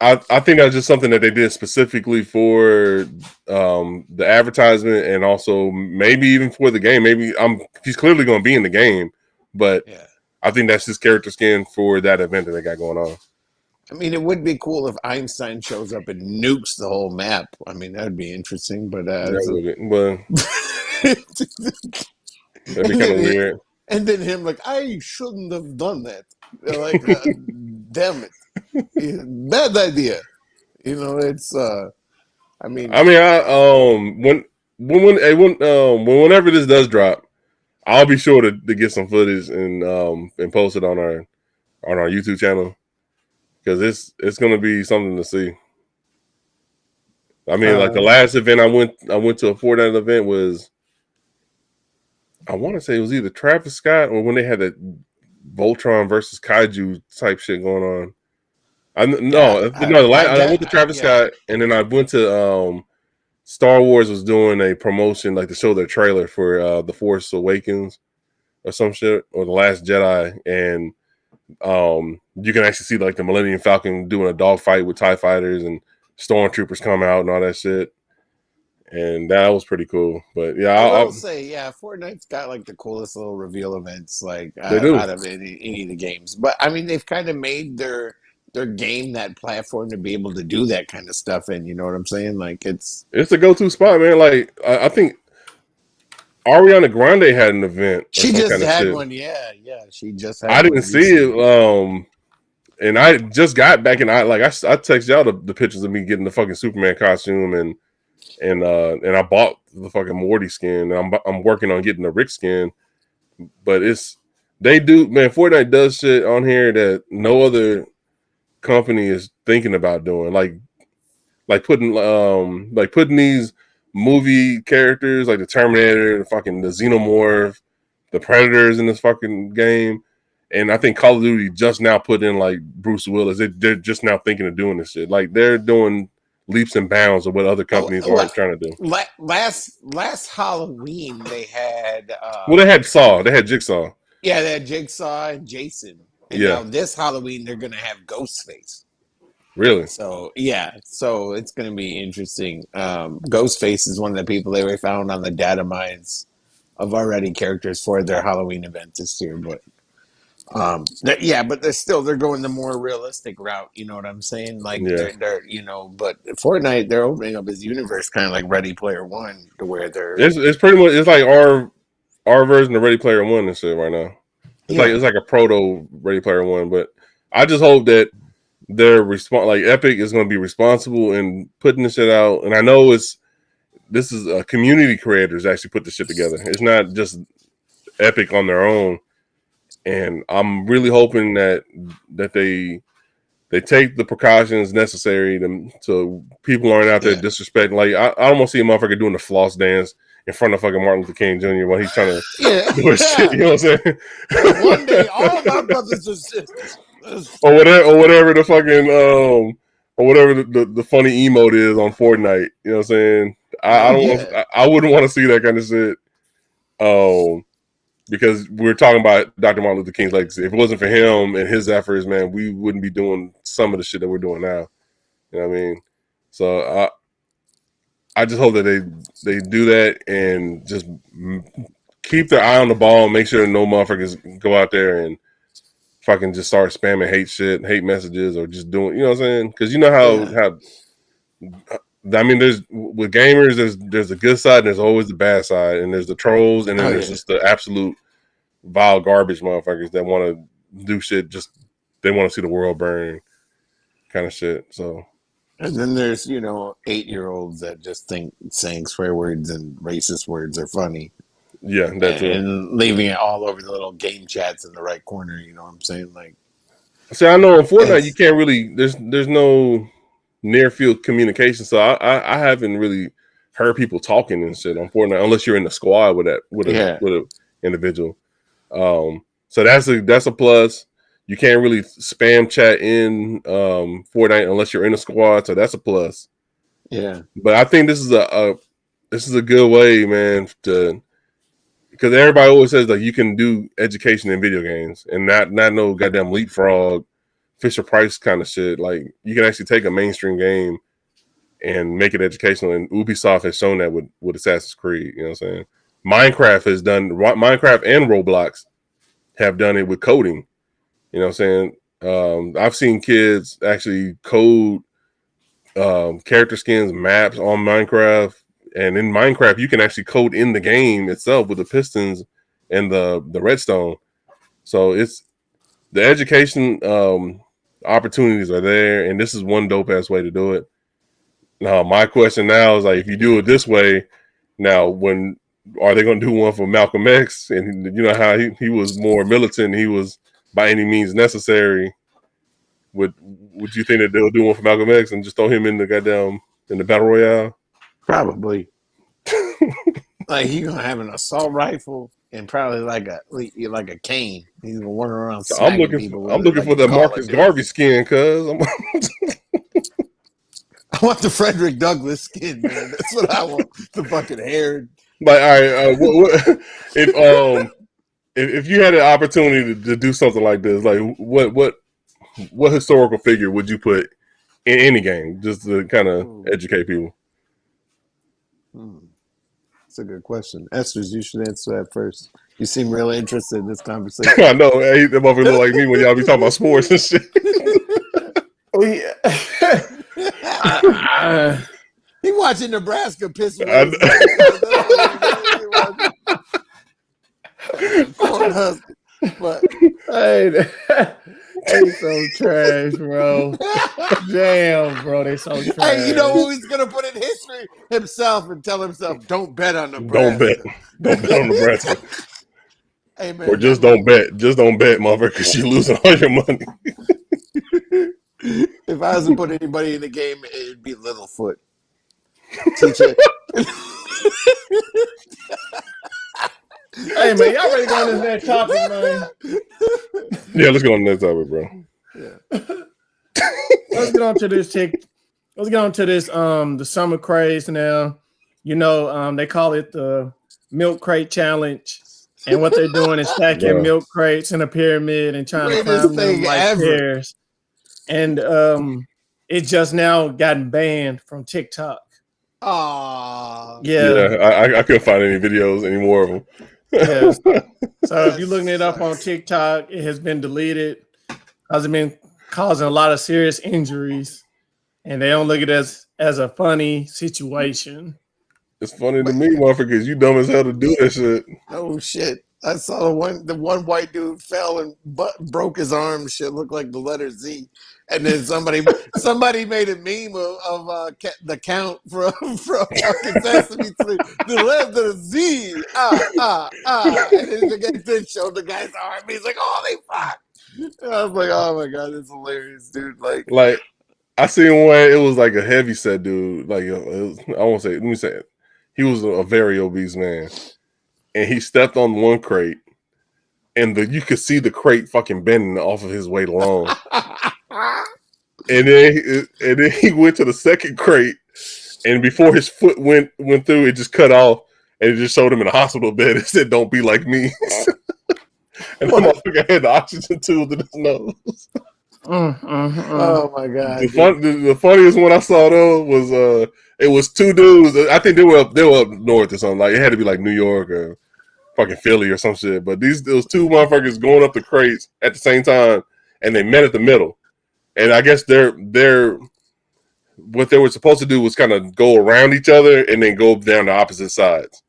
I think that's just something that they did specifically for the advertisement, and also maybe even for the game. Maybe he's clearly going to be in the game, but Yeah. I think that's his character skin for that event that they got going on. I mean, it would be cool if Einstein shows up and nukes the whole map. I mean, that would be interesting, but That'd be kind of weird. And then him like, I shouldn't have done that. They're like, damn it, bad idea. You know, it's. I mean, whenever this does drop, I'll be sure to get some footage and post it on our YouTube channel, because it's gonna be something to see. I mean, like the last event I went to a Fortnite event was, I want to say it was either Travis Scott or when they had that Voltron versus Kaiju type shit going on. I went to Travis Scott, and then I went to Star Wars was doing a promotion, like to show their trailer for The Force Awakens or some shit, or The Last Jedi, and you can actually see like the Millennium Falcon doing a dogfight with TIE fighters, and stormtroopers come out and all that shit. And that was pretty cool. But yeah, I will say, Fortnite's got like the coolest little reveal events, like they do. out of any of the games. But I mean, they've kind of made their game that platform to be able to do that kind of stuff. And you know what I'm saying? Like it's a go-to spot, man. Like I think Ariana Grande had an event. She just had one. Yeah. She just had I didn't see it. And I just got back, and I texted y'all the pictures of me getting the fucking Superman costume, and I bought the fucking Morty skin, and I'm working on getting the Rick skin. But Fortnite does shit on here that no other company is thinking about doing, like putting these movie characters like the Terminator, the Xenomorph, the Predators in this fucking game. And I think Call of Duty just now put in like Bruce Willis. They're just now thinking of doing this shit. Like they're doing leaps and bounds of what other companies are trying to do. Last Halloween they had they had Saw. They had Jigsaw. Yeah, they had Jigsaw and Jason. And now this Halloween they're gonna have Ghostface. Really? So so it's gonna be interesting. Ghostface is one of the people they found on the data mines of already characters for their Halloween event this year, but but they're going the more realistic route. You know what I'm saying? Like they're but Fortnite, they're opening up his universe kind of like Ready Player One, to where it's pretty much, it's like our version of Ready Player One and shit right now. It's like a proto Ready Player One, but I just hope that they're Epic is going to be responsible in putting this shit out. And I know this is community creators actually put this shit together. It's not just Epic on their own. And I'm really hoping that they take the precautions necessary so people aren't out there disrespecting. Like I don't want to see a motherfucker doing the floss dance in front of fucking Martin Luther King Jr. while he's trying to do his shit. You know what I'm saying? One day, all my brothers and sisters, or whatever the fucking or whatever the funny emote is on Fortnite. You know what I'm saying? I wouldn't want to see that kind of shit. because we're talking about Dr. Martin Luther King's legacy. If it wasn't for him and his efforts, man, we wouldn't be doing some of the shit that we're doing now. You know what I mean? So I just hope that they do that and just keep their eye on the ball, make sure no motherfuckers go out there and fucking just start spamming hate messages, or just doing, you know what I'm saying? Because you know how I mean, there's with gamers, there's a good side and there's always the bad side, and there's the trolls, and then there's just the absolute vile garbage motherfuckers that want to do shit, just they want to see the world burn kind of shit. So, and then there's 8-year-olds that just think saying swear words and racist words are funny. Yeah, that's it. And leaving it all over the little game chats in the right corner. You know what I'm saying? Like, see, I know in Fortnite you can't really. There's no near field communication, so I haven't really heard people talking and shit on Fortnite unless you're in the squad with a individual. So that's a plus. You can't really spam chat in Fortnite unless you're in a squad, so that's a plus. Yeah, but I think this is a good way, man, because everybody always says like you can do education in video games and not no goddamn leapfrog Fisher Price kind of shit. Like you can actually take a mainstream game and make it educational, and Ubisoft has shown that with Assassin's Creed. You know what I'm saying? Minecraft and Roblox have done it with coding. You know what I'm saying? I've seen kids actually code character skins, maps on Minecraft, and in Minecraft you can actually code in the game itself with the pistons and the redstone. So it's the education opportunities are there, and this is one dope ass way to do it. Now my question now is like, if you do it this way, now when are they going to do one for Malcolm X? And you know how he was more militant, he was by any means necessary. Would you think that they'll do one for Malcolm X and just throw him in the battle royale? Probably. Like he's gonna have an assault rifle and probably like a cane. He's gonna run around. I'm looking for the Marcus Garvey skin, cuz I want the Frederick Douglass skin, man. That's what I want. The fucking hair. Like, all right, if you had an opportunity to do something like this, like what historical figure would you put in any game, just to kind of educate people? That's a good question. Esther's, you should answer that first. You seem really interested in this conversation. I know. Hey, that motherfucker look like me when y'all be talking about sports and shit. Oh yeah. He watching Nebraska piss away. But hey, they so trash, bro. Damn, bro, they so trash. Hey, you know who he's gonna put in history? Himself, and tell himself, "Don't bet on Nebraska. Don't bet on Nebraska." Hey, man, or just don't bet. Just don't bet, motherfucker, because you're losing all your money. If I was to put anybody in the game, it'd be Littlefoot. Teach it. Hey man, y'all ready to go on this next topic, man? Yeah, let's go on the next topic, bro. Yeah. Let's get on to this the summer craze now. You know, they call it the milk crate challenge. And what they're doing is stacking milk crates in a pyramid and trying to climb them like stairs. And it just now gotten banned from TikTok. Oh, yeah. I couldn't find any videos anymore of them. Yes. So if you're looking it up on TikTok, it has been deleted because it's been causing a lot of serious injuries, and they don't look at it as a funny situation. It's funny to me, motherfucker, because you dumb as hell to do that shit. Oh shit! I saw the one white dude fell and broke his arm. Shit looked like the letter Z. And then somebody made a meme of the count from fucking Sesame Street. The letter Z. And then the guy showed the guy's arm. He's like, "Holy fuck!" And I was like, "Oh my god, that's hilarious, dude!" Like I seen one. It was like a heavy set dude. Like I won't say. Let me say it. He was a very obese man, and he stepped on one crate, and you could see the crate fucking bending off of his weight alone. And then he went to the second crate, and before his foot went through, it just cut off, and it just showed him in a hospital bed. It said, "Don't be like me." and the motherfucker had the oxygen tube in his nose. Oh my god! The funniest one I saw though was it was two dudes. I think they were up north or something. Like it had to be like New York or fucking Philly or some shit. But there was two motherfuckers going up the crates at the same time, and they met at the middle. And I guess they're what they were supposed to do was kind of go around each other and then go down the opposite sides.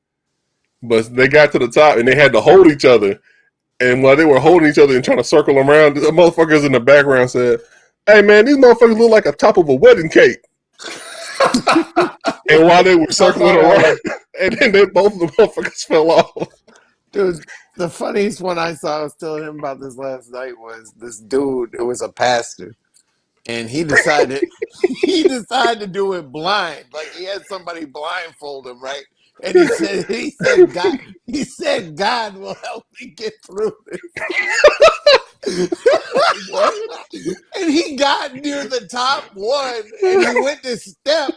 But they got to the top and they had to hold each other. And while they were holding each other and trying to circle around, the motherfuckers in the background said, "Hey man, these motherfuckers look like a top of a wedding cake." And while they were circling around, and then both of the motherfuckers fell off. Dude, the funniest one I saw, I was telling him about this last night, was this dude. It was a pastor, and he decided to do it blind. Like he had somebody blindfold him, right? And he said God will help me get through this. And he got near the top one, and he went to step,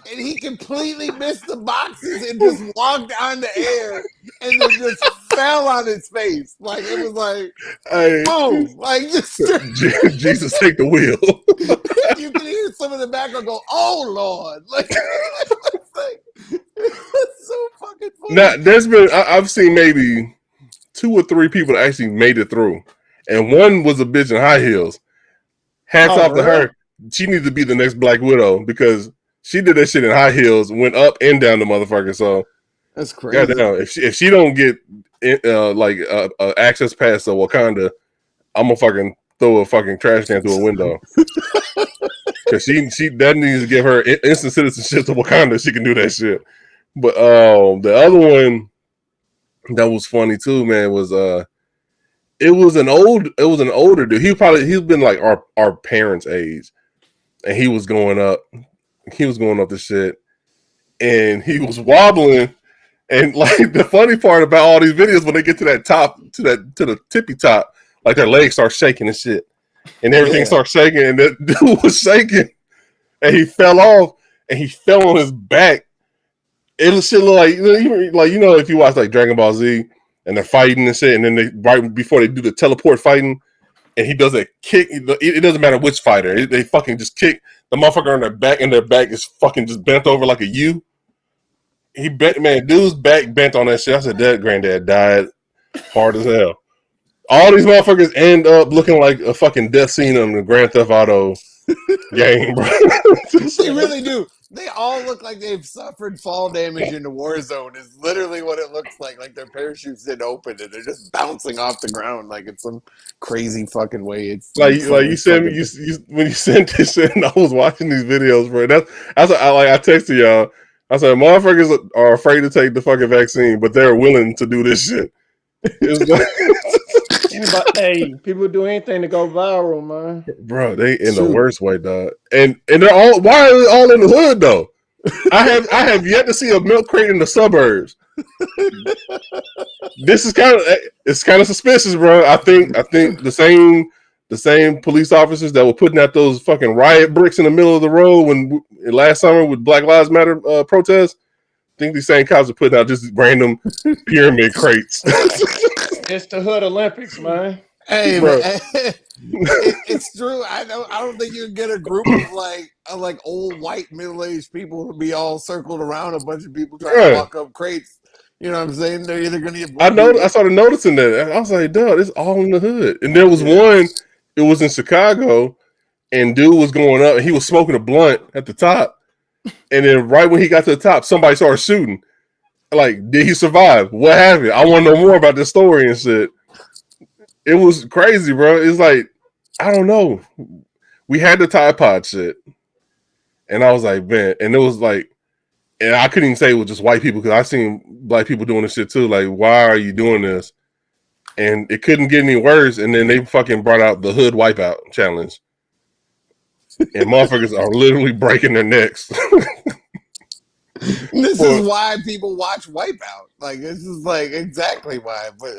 and he completely missed the boxes and just walked on the air, and then just fell on his face. Like it was like, hey, boom! Like just Jesus take the wheel. You can hear some of the background go, "Oh Lord!" Like, it's so fucking funny. Now there's been I've seen maybe 2 or 3 people that actually made it through, and one was a bitch in high heels. Hats off to her. She needs to be the next Black Widow because she did that shit in high heels, went up and down the motherfucker. So that's crazy. Goddamn, if she don't get access pass to Wakanda, I'm gonna fucking throw a fucking trash can through a window. Because she that needs to give her instant citizenship to Wakanda. She can do that shit. But the other one that was funny too, man, was it was an older dude. He's been like our parents' age, and he was going up the shit, and he was wobbling. And like the funny part about all these videos, when they get to that top, to the tippy top, like their legs start shaking and shit, and everything starts shaking, and that dude was shaking, and he fell off, and he fell on his back. It was shit like if you watch like Dragon Ball Z and they're fighting and shit, and then they right before they do the teleport fighting, and he does a kick. It doesn't matter which fighter, they fucking just kick the motherfucker on their back, and their back is fucking just bent over like a U. He bent, man, dude's back bent on that shit. I said that granddad died hard as hell. All these motherfuckers end up looking like a fucking death scene on the Grand Theft Auto game, bro. They really do. They all look like they've suffered fall damage in the war zone. Is literally what it looks like. Like their parachutes didn't open and they're just bouncing off the ground like it's some crazy fucking way. It's like you said when you sent this shit, and I was watching these videos, bro. That's what I texted y'all. I said motherfuckers are afraid to take the fucking vaccine, but they're willing to do this shit. Hey, people do anything to go viral, man. Bro, they in the worst way, dog. And they're all, why are they all in the hood though? I have yet to see a milk crate in the suburbs. This is kind of suspicious, bro. I think the same police officers that were putting out those fucking riot bricks in the middle of the road when last summer with Black Lives Matter protests. I think these same cops are putting out just random pyramid crates. It's the Hood Olympics, man. Hey, bro. It's true. I don't think you can get a group of like old white middle-aged people who be all circled around a bunch of people trying to walk up crates. You know what I'm saying? They're either going to get. I started noticing that. I was like, "Dude, it's all in the hood." And there was one. It was in Chicago, and dude was going up, and he was smoking a blunt at the top. And then right when he got to the top, somebody started shooting. Like, did he survive? What happened? I want to know more about this story and shit. It was crazy, bro. It's like, I don't know. We had the Tide Pod shit. And I was like, man. And it was like, and I couldn't even say it was just white people because I seen black people doing this shit too. Like, why are you doing this? And it couldn't get any worse. And then they fucking brought out the Hood Wipeout Challenge. And motherfuckers are literally breaking their necks. This is why people watch Wipeout. Like, this is like exactly why. But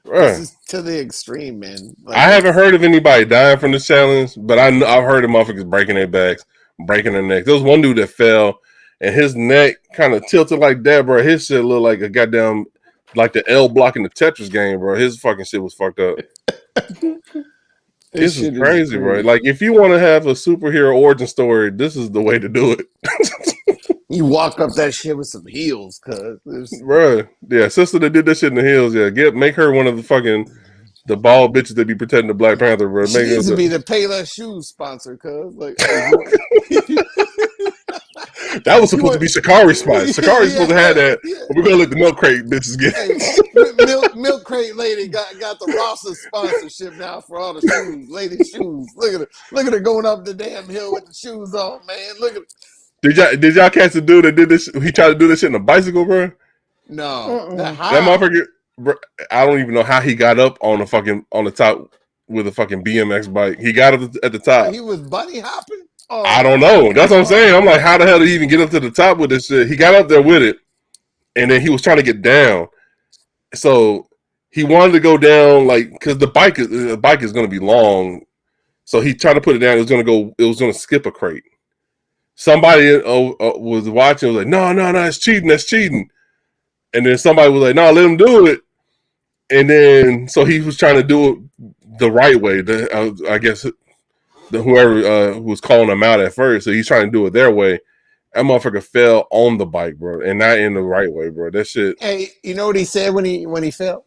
this is to the extreme, man. Like, I haven't heard of anybody dying from this challenge, but I've heard of motherfuckers breaking their backs, breaking their necks. There was one dude that fell, and his neck kind of tilted like that, bro. His shit looked like a goddamn like the L block in the Tetris game, bro. His fucking shit was fucked up. This is crazy, bro. Like, if you want to have a superhero origin story, this is the way to do it. You walk up that shit with some heels, bro. Yeah, sister that did that shit in the heels. Yeah, make her one of the bald bitches that be protecting the Black Panther, bro. She needs to be the Payless Shoes sponsor, like. That was supposed to be Shikari's spot. Shikari's supposed to have that. But we're gonna let the milk crate bitches get it. Milk crate lady got the Rossa sponsorship now for all the shoes, lady shoes. Look at her going up the damn hill with the shoes on, man. Look at her. Did y'all catch the dude that did this? He tried to do this shit in a bicycle, bro. No, that motherfucker. Bro, I don't even know how he got up on the top with a fucking BMX bike. He got up at the top. He was bunny hopping. Oh, I don't know. That's what I'm saying. I'm like, how the hell did he even get up to the top with this shit? He got up there with it, and then he was trying to get down. So he wanted to go down, like, because the bike is going to be long. So he tried to put it down. It was going to skip a crate. Somebody was watching. Was like, no, it's cheating. That's cheating. And then somebody was like, no, let him do it. And then so he was trying to do it the right way. I guess. Whoever was calling him out at first, so he's trying to do it their way. That motherfucker fell on the bike, bro, and not in the right way, bro. That shit. Hey, you know what he said when he fell?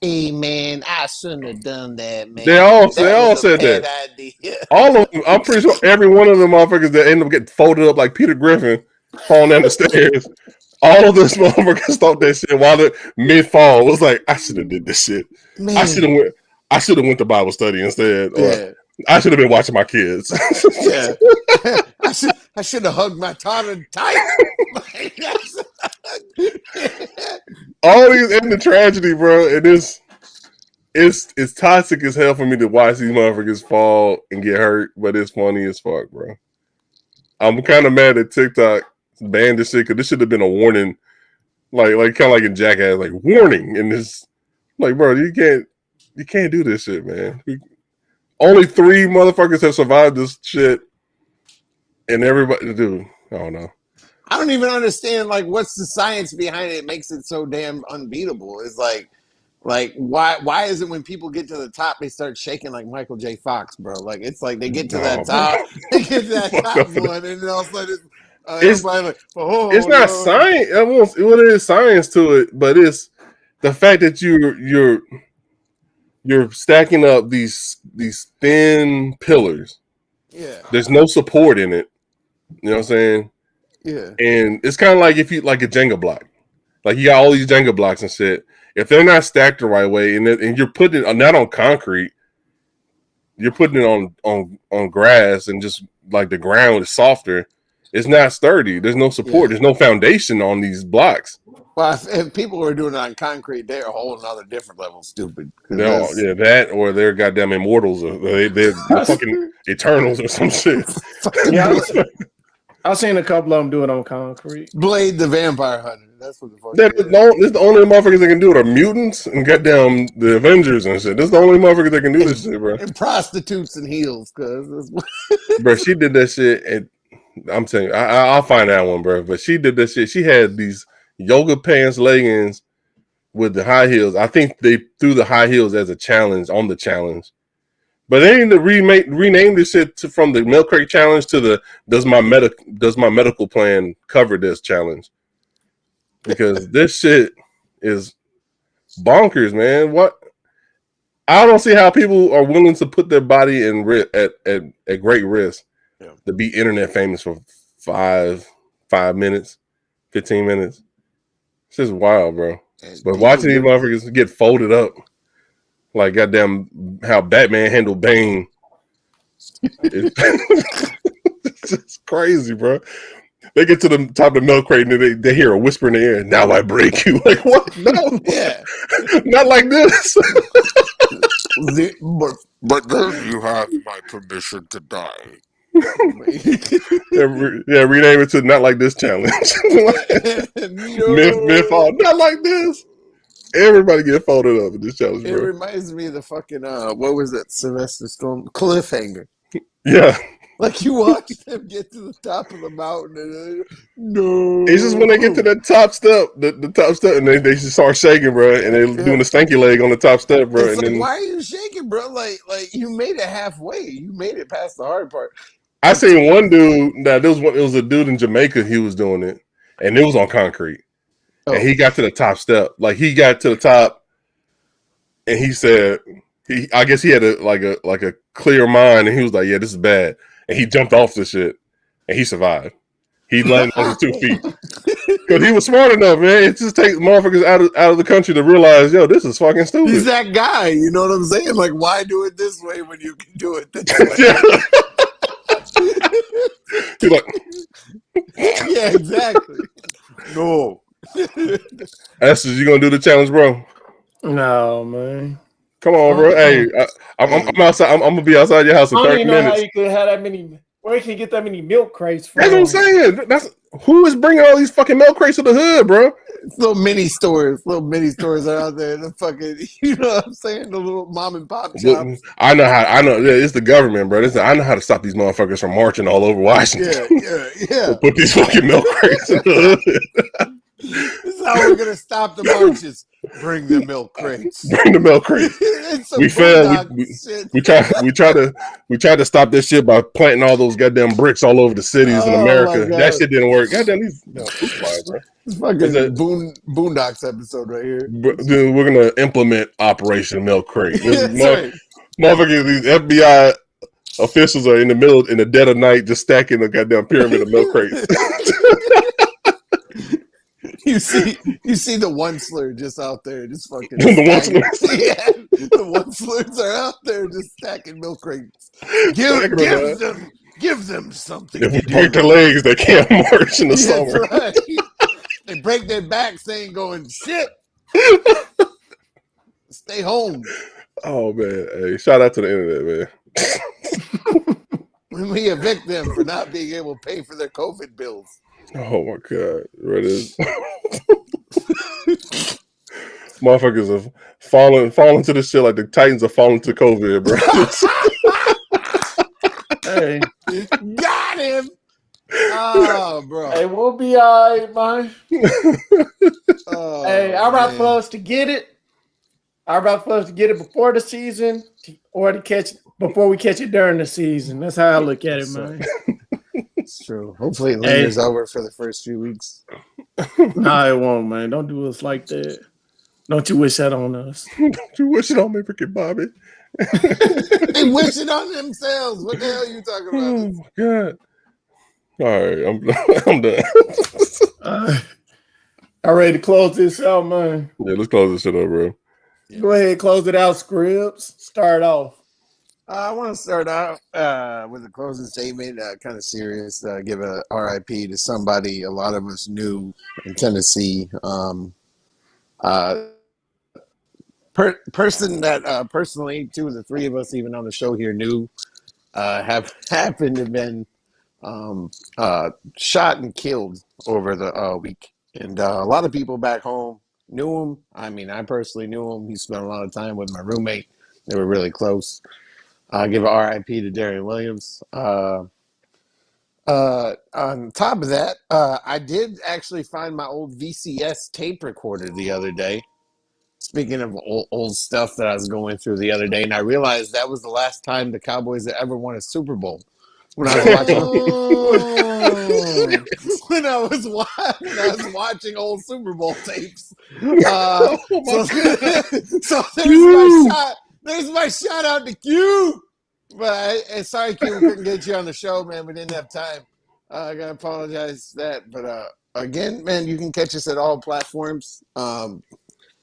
Hey, man, I shouldn't have done that, man. They all said that. Idea. All of them. I'm pretty sure every one of them motherfuckers that end up getting folded up like Peter Griffin, falling down the stairs. All of this motherfuckers thought that shit while they're mid-fall. Was like, I should have did this shit. Man. I should have went to Bible study instead. Yeah. I should have been watching my kids. Yeah. I should have hugged my toddler tight. All these end the tragedy, bro. And it's toxic as hell for me to watch these motherfuckers fall and get hurt, but it's funny as fuck, bro. I'm kind of mad at TikTok banned this shit because this should have been a warning, like kind of like in Jackass, like warning. And this, like, bro, you can't do this shit, man. Only 3 motherfuckers have survived this shit, and everybody, dude, I don't know. I don't even understand, like, what's the science behind it? It makes it so damn unbeatable. It's like why is it when people get to the top they start shaking like Michael J. Fox, bro? Like, it's like they get to that top, they get to that top one, and then all of a sudden it's like, it's not science. Well, there is science to it, but it's the fact that you're stacking up these thin pillars. Yeah. There's no support in it. You know what I'm saying? Yeah. And it's kind of like if you like a Jenga block. Like, you got all these Jenga blocks and shit. If they're not stacked the right way, and you're putting it not on concrete, you're putting it on grass, and just like the ground is softer, it's not sturdy. There's no support. There's no foundation on these blocks. Well, if people were doing it on concrete, they're a whole another different level stupid. That or they're goddamn immortals, or they're fucking eternals or some shit. Yeah, I've seen a couple of them do it on concrete. Blade the Vampire Hunter. That's what the fuck. This is the only motherfuckers that can do it are mutants and goddamn the Avengers and shit. This is the only motherfuckers that can do this shit, bro. And prostitutes and heels, cuz. Bro, she did that shit, and I'm telling you, I'll find that one, bro. But she did that shit. She had these yoga pants leggings with the high heels. I think they threw the high heels as a challenge on the challenge. But they need to rename this shit from the milk crate challenge to the does my medical plan cover this challenge? Because this shit is bonkers, man. What? I don't see how people are willing to put their body at great risk to be internet famous for 5 minutes, 15 minutes. It's just wild, bro. But watching these motherfuckers get folded up, like goddamn how Batman handled Bane, it's just crazy, bro. They get to the top of the milk crate and they hear a whisper in the air. Now I break you. Like, what? No, not like this. But then you have my permission to die. Rename it to not like this challenge. Myth all not like this. Everybody get folded up in this challenge, bro. It reminds me of the fucking what was that Sylvester Stallone cliffhanger. Yeah. Like you watch them get to the top of the mountain and no. It's just when they get to the top step, the top step, and they just start shaking, bro, and they doing the stanky leg on the top step, bro. It's and like, then why are you shaking, bro? Like you made it halfway. You made it past the hard part. I seen one dude that it was a dude in Jamaica. He was doing it, and it was on concrete, and he got to the top step. Like he got to the top, and he said I guess he had a clear mind, and he was like, yeah, this is bad, and he jumped off the shit, and he survived. He landed on his 2 feet. Because he was smart enough, man. It just takes motherfuckers out of the country to realize, yo, this is fucking stupid. He's that guy, you know what I'm saying? Like, why do it this way when you can do it this way? He's like, yeah, exactly. No. Esther, you gonna do the challenge, bro? No, man. Come on, bro. Hey, I'm outside. I'm gonna be outside your house in 30 minutes. I don't know how you could have that many. Where can you get that many milk crates from? That's what I'm saying. Who is bringing all these fucking milk crates to the hood, bro? Little mini stores are out there. The fucking, you know what I'm saying? The little mom and pop shops. I know. It's the government, bro. I know how to stop these motherfuckers from marching all over Washington. Yeah. We'll put these fucking milk crates in the hood. This is how we're gonna stop the marches. Bring the milk crates. Bring the milk crates. We failed. We tried to stop this shit by planting all those goddamn bricks all over the cities in America. That shit didn't work. Goddamn these bro. It's fucking Boondocks episode right here. Dude, we're gonna implement Operation Milk Crate. Right. Motherfuckers, these FBI officials are in the dead of night just stacking the goddamn pyramid of milk crates. You see the one slur just out there, just fucking. The one slurs. Yeah, the one slurs are out there just stacking milk crates. Give them something. If we break their legs, they can't march in the summer. Right. They break their backs, they ain't going shit. Stay home. Oh man, hey, shout out to the internet, man. When we evict them for not being able to pay for their COVID bills. Oh my god, what is? Motherfuckers have fallen to this shit like the Titans are falling to COVID, bro. Hey, got him. Oh, bro. Hey, we'll be all right, man. Hey, I'd rather for us to get it. I'd rather for us to get it before the season or to catch it before we catch it during the season. That's how I look at it, man. It's true. Hopefully it lingers over for the first few weeks. No, it won't, man. Don't do us like that. Don't you wish that on us. Don't you wish it on me, freaking Bobby. They wish it on themselves. What the hell are you talking about? Oh my god. All right, I'm done. I'm ready to close this out, man. Yeah, let's close this shit up, bro. Go ahead, close it out, Scribs. Start off. I want to start out with a closing statement, kind of serious. Give a RIP to somebody a lot of us knew in Tennessee. Person that personally, two of the three of us, even on the show here, knew have happened to have been shot and killed over the week. And a lot of people back home knew him. I mean, I personally knew him. He spent a lot of time with my roommate. They were really close. Give a RIP to Darian Williams. On top of that, I did actually find my old VCS tape recorder the other day. Speaking of old stuff that I was going through the other day, and I realized that was the last time the Cowboys had ever won a Super Bowl. When I was watching old Super Bowl tapes. So there's my shout out to Q. But sorry, Q, we couldn't get you on the show, man. We didn't have time. I gotta apologize for that. But again, man, you can catch us at all platforms.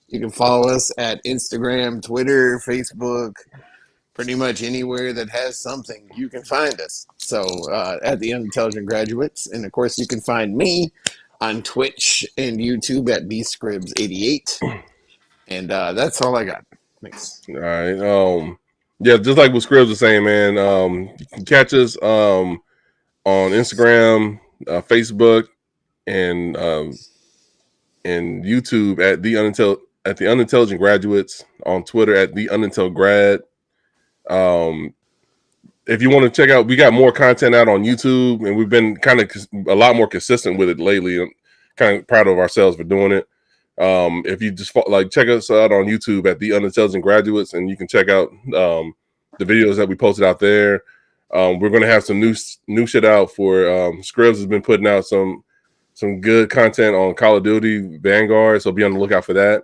You can follow us at Instagram, Twitter, Facebook, pretty much anywhere that has something, you can find us. So at the Unintelligent Graduates. And of course, you can find me on Twitch and YouTube at bscribs88. And that's all I got. Thanks. All right. Yeah, just like what Scribs was saying, man. You can catch us on Instagram, Facebook, and YouTube at the Unintelligent Graduates. On Twitter at the Unintel Grad. if you want to check out, we got more content out on YouTube, and we've been kind of a lot more consistent with it lately. I'm kind of proud of ourselves for doing it. If you just check us out on YouTube at the Unintelligent Graduates, and you can check out the videos that we posted out there. We're gonna have some new shit out for Scribs has been putting out some good content on Call of Duty Vanguard, so be on the lookout for that.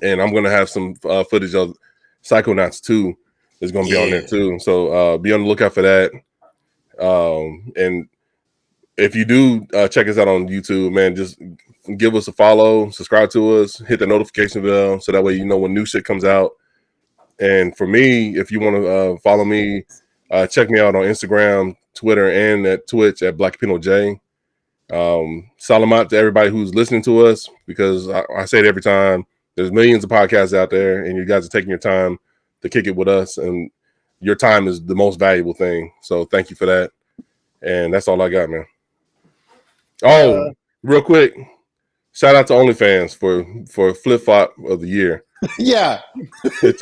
And I'm gonna have some footage of Psychonauts 2 is gonna be on there too. So be on the lookout for that. And if you do check us out on YouTube, man, just give us a follow, subscribe to us, hit the notification bell, so that way you know when new shit comes out. And for me, if you want to follow me, check me out on Instagram, Twitter, and at Twitch at Black Pino J. Salamat to everybody who's listening to us, because I say it every time. There's millions of podcasts out there, and you guys are taking your time to kick it with us, and your time is the most valuable thing. So thank you for that. And that's all I got, man. Oh, real quick, shout out to OnlyFans for Flip Flop of the Year. Yeah. The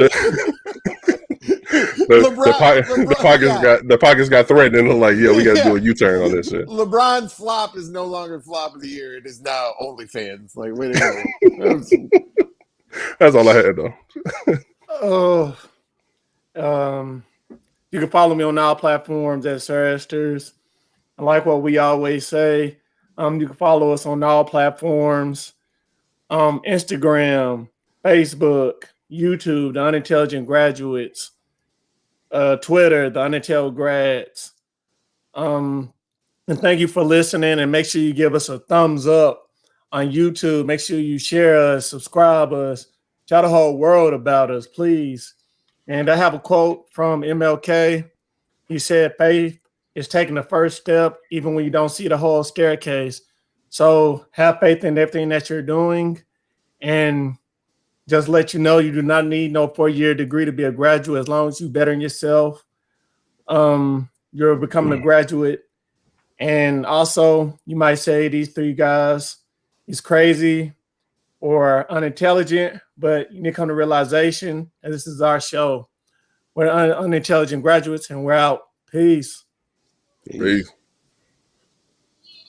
pockets got threatened, and they're like, yeah, we got to do a U-turn on this shit. LeBron's flop is no longer Flop of the Year. It is now OnlyFans. Like, wait a minute. That's all I had, though. You can follow me on all platforms at Sir Esters. I like what we always say. You can follow us on all platforms. Instagram, Facebook, YouTube, The Unintelligent Graduates, Twitter, The Unintelligent Grads. And thank you for listening, and make sure you give us a thumbs up on YouTube. Make sure you share us, subscribe us, tell the whole world about us, please. And I have a quote from MLK. He said, faith is taking the first step, even when you don't see the whole staircase. So have faith in everything that you're doing, and just let you know you do not need no 4-year degree to be a graduate. As long as you better yourself, you're becoming a graduate. And also, you might say these three guys is crazy or unintelligent, but you need to come to realization, and this is our show. We're unintelligent graduates, and we're out. Peace. Peace.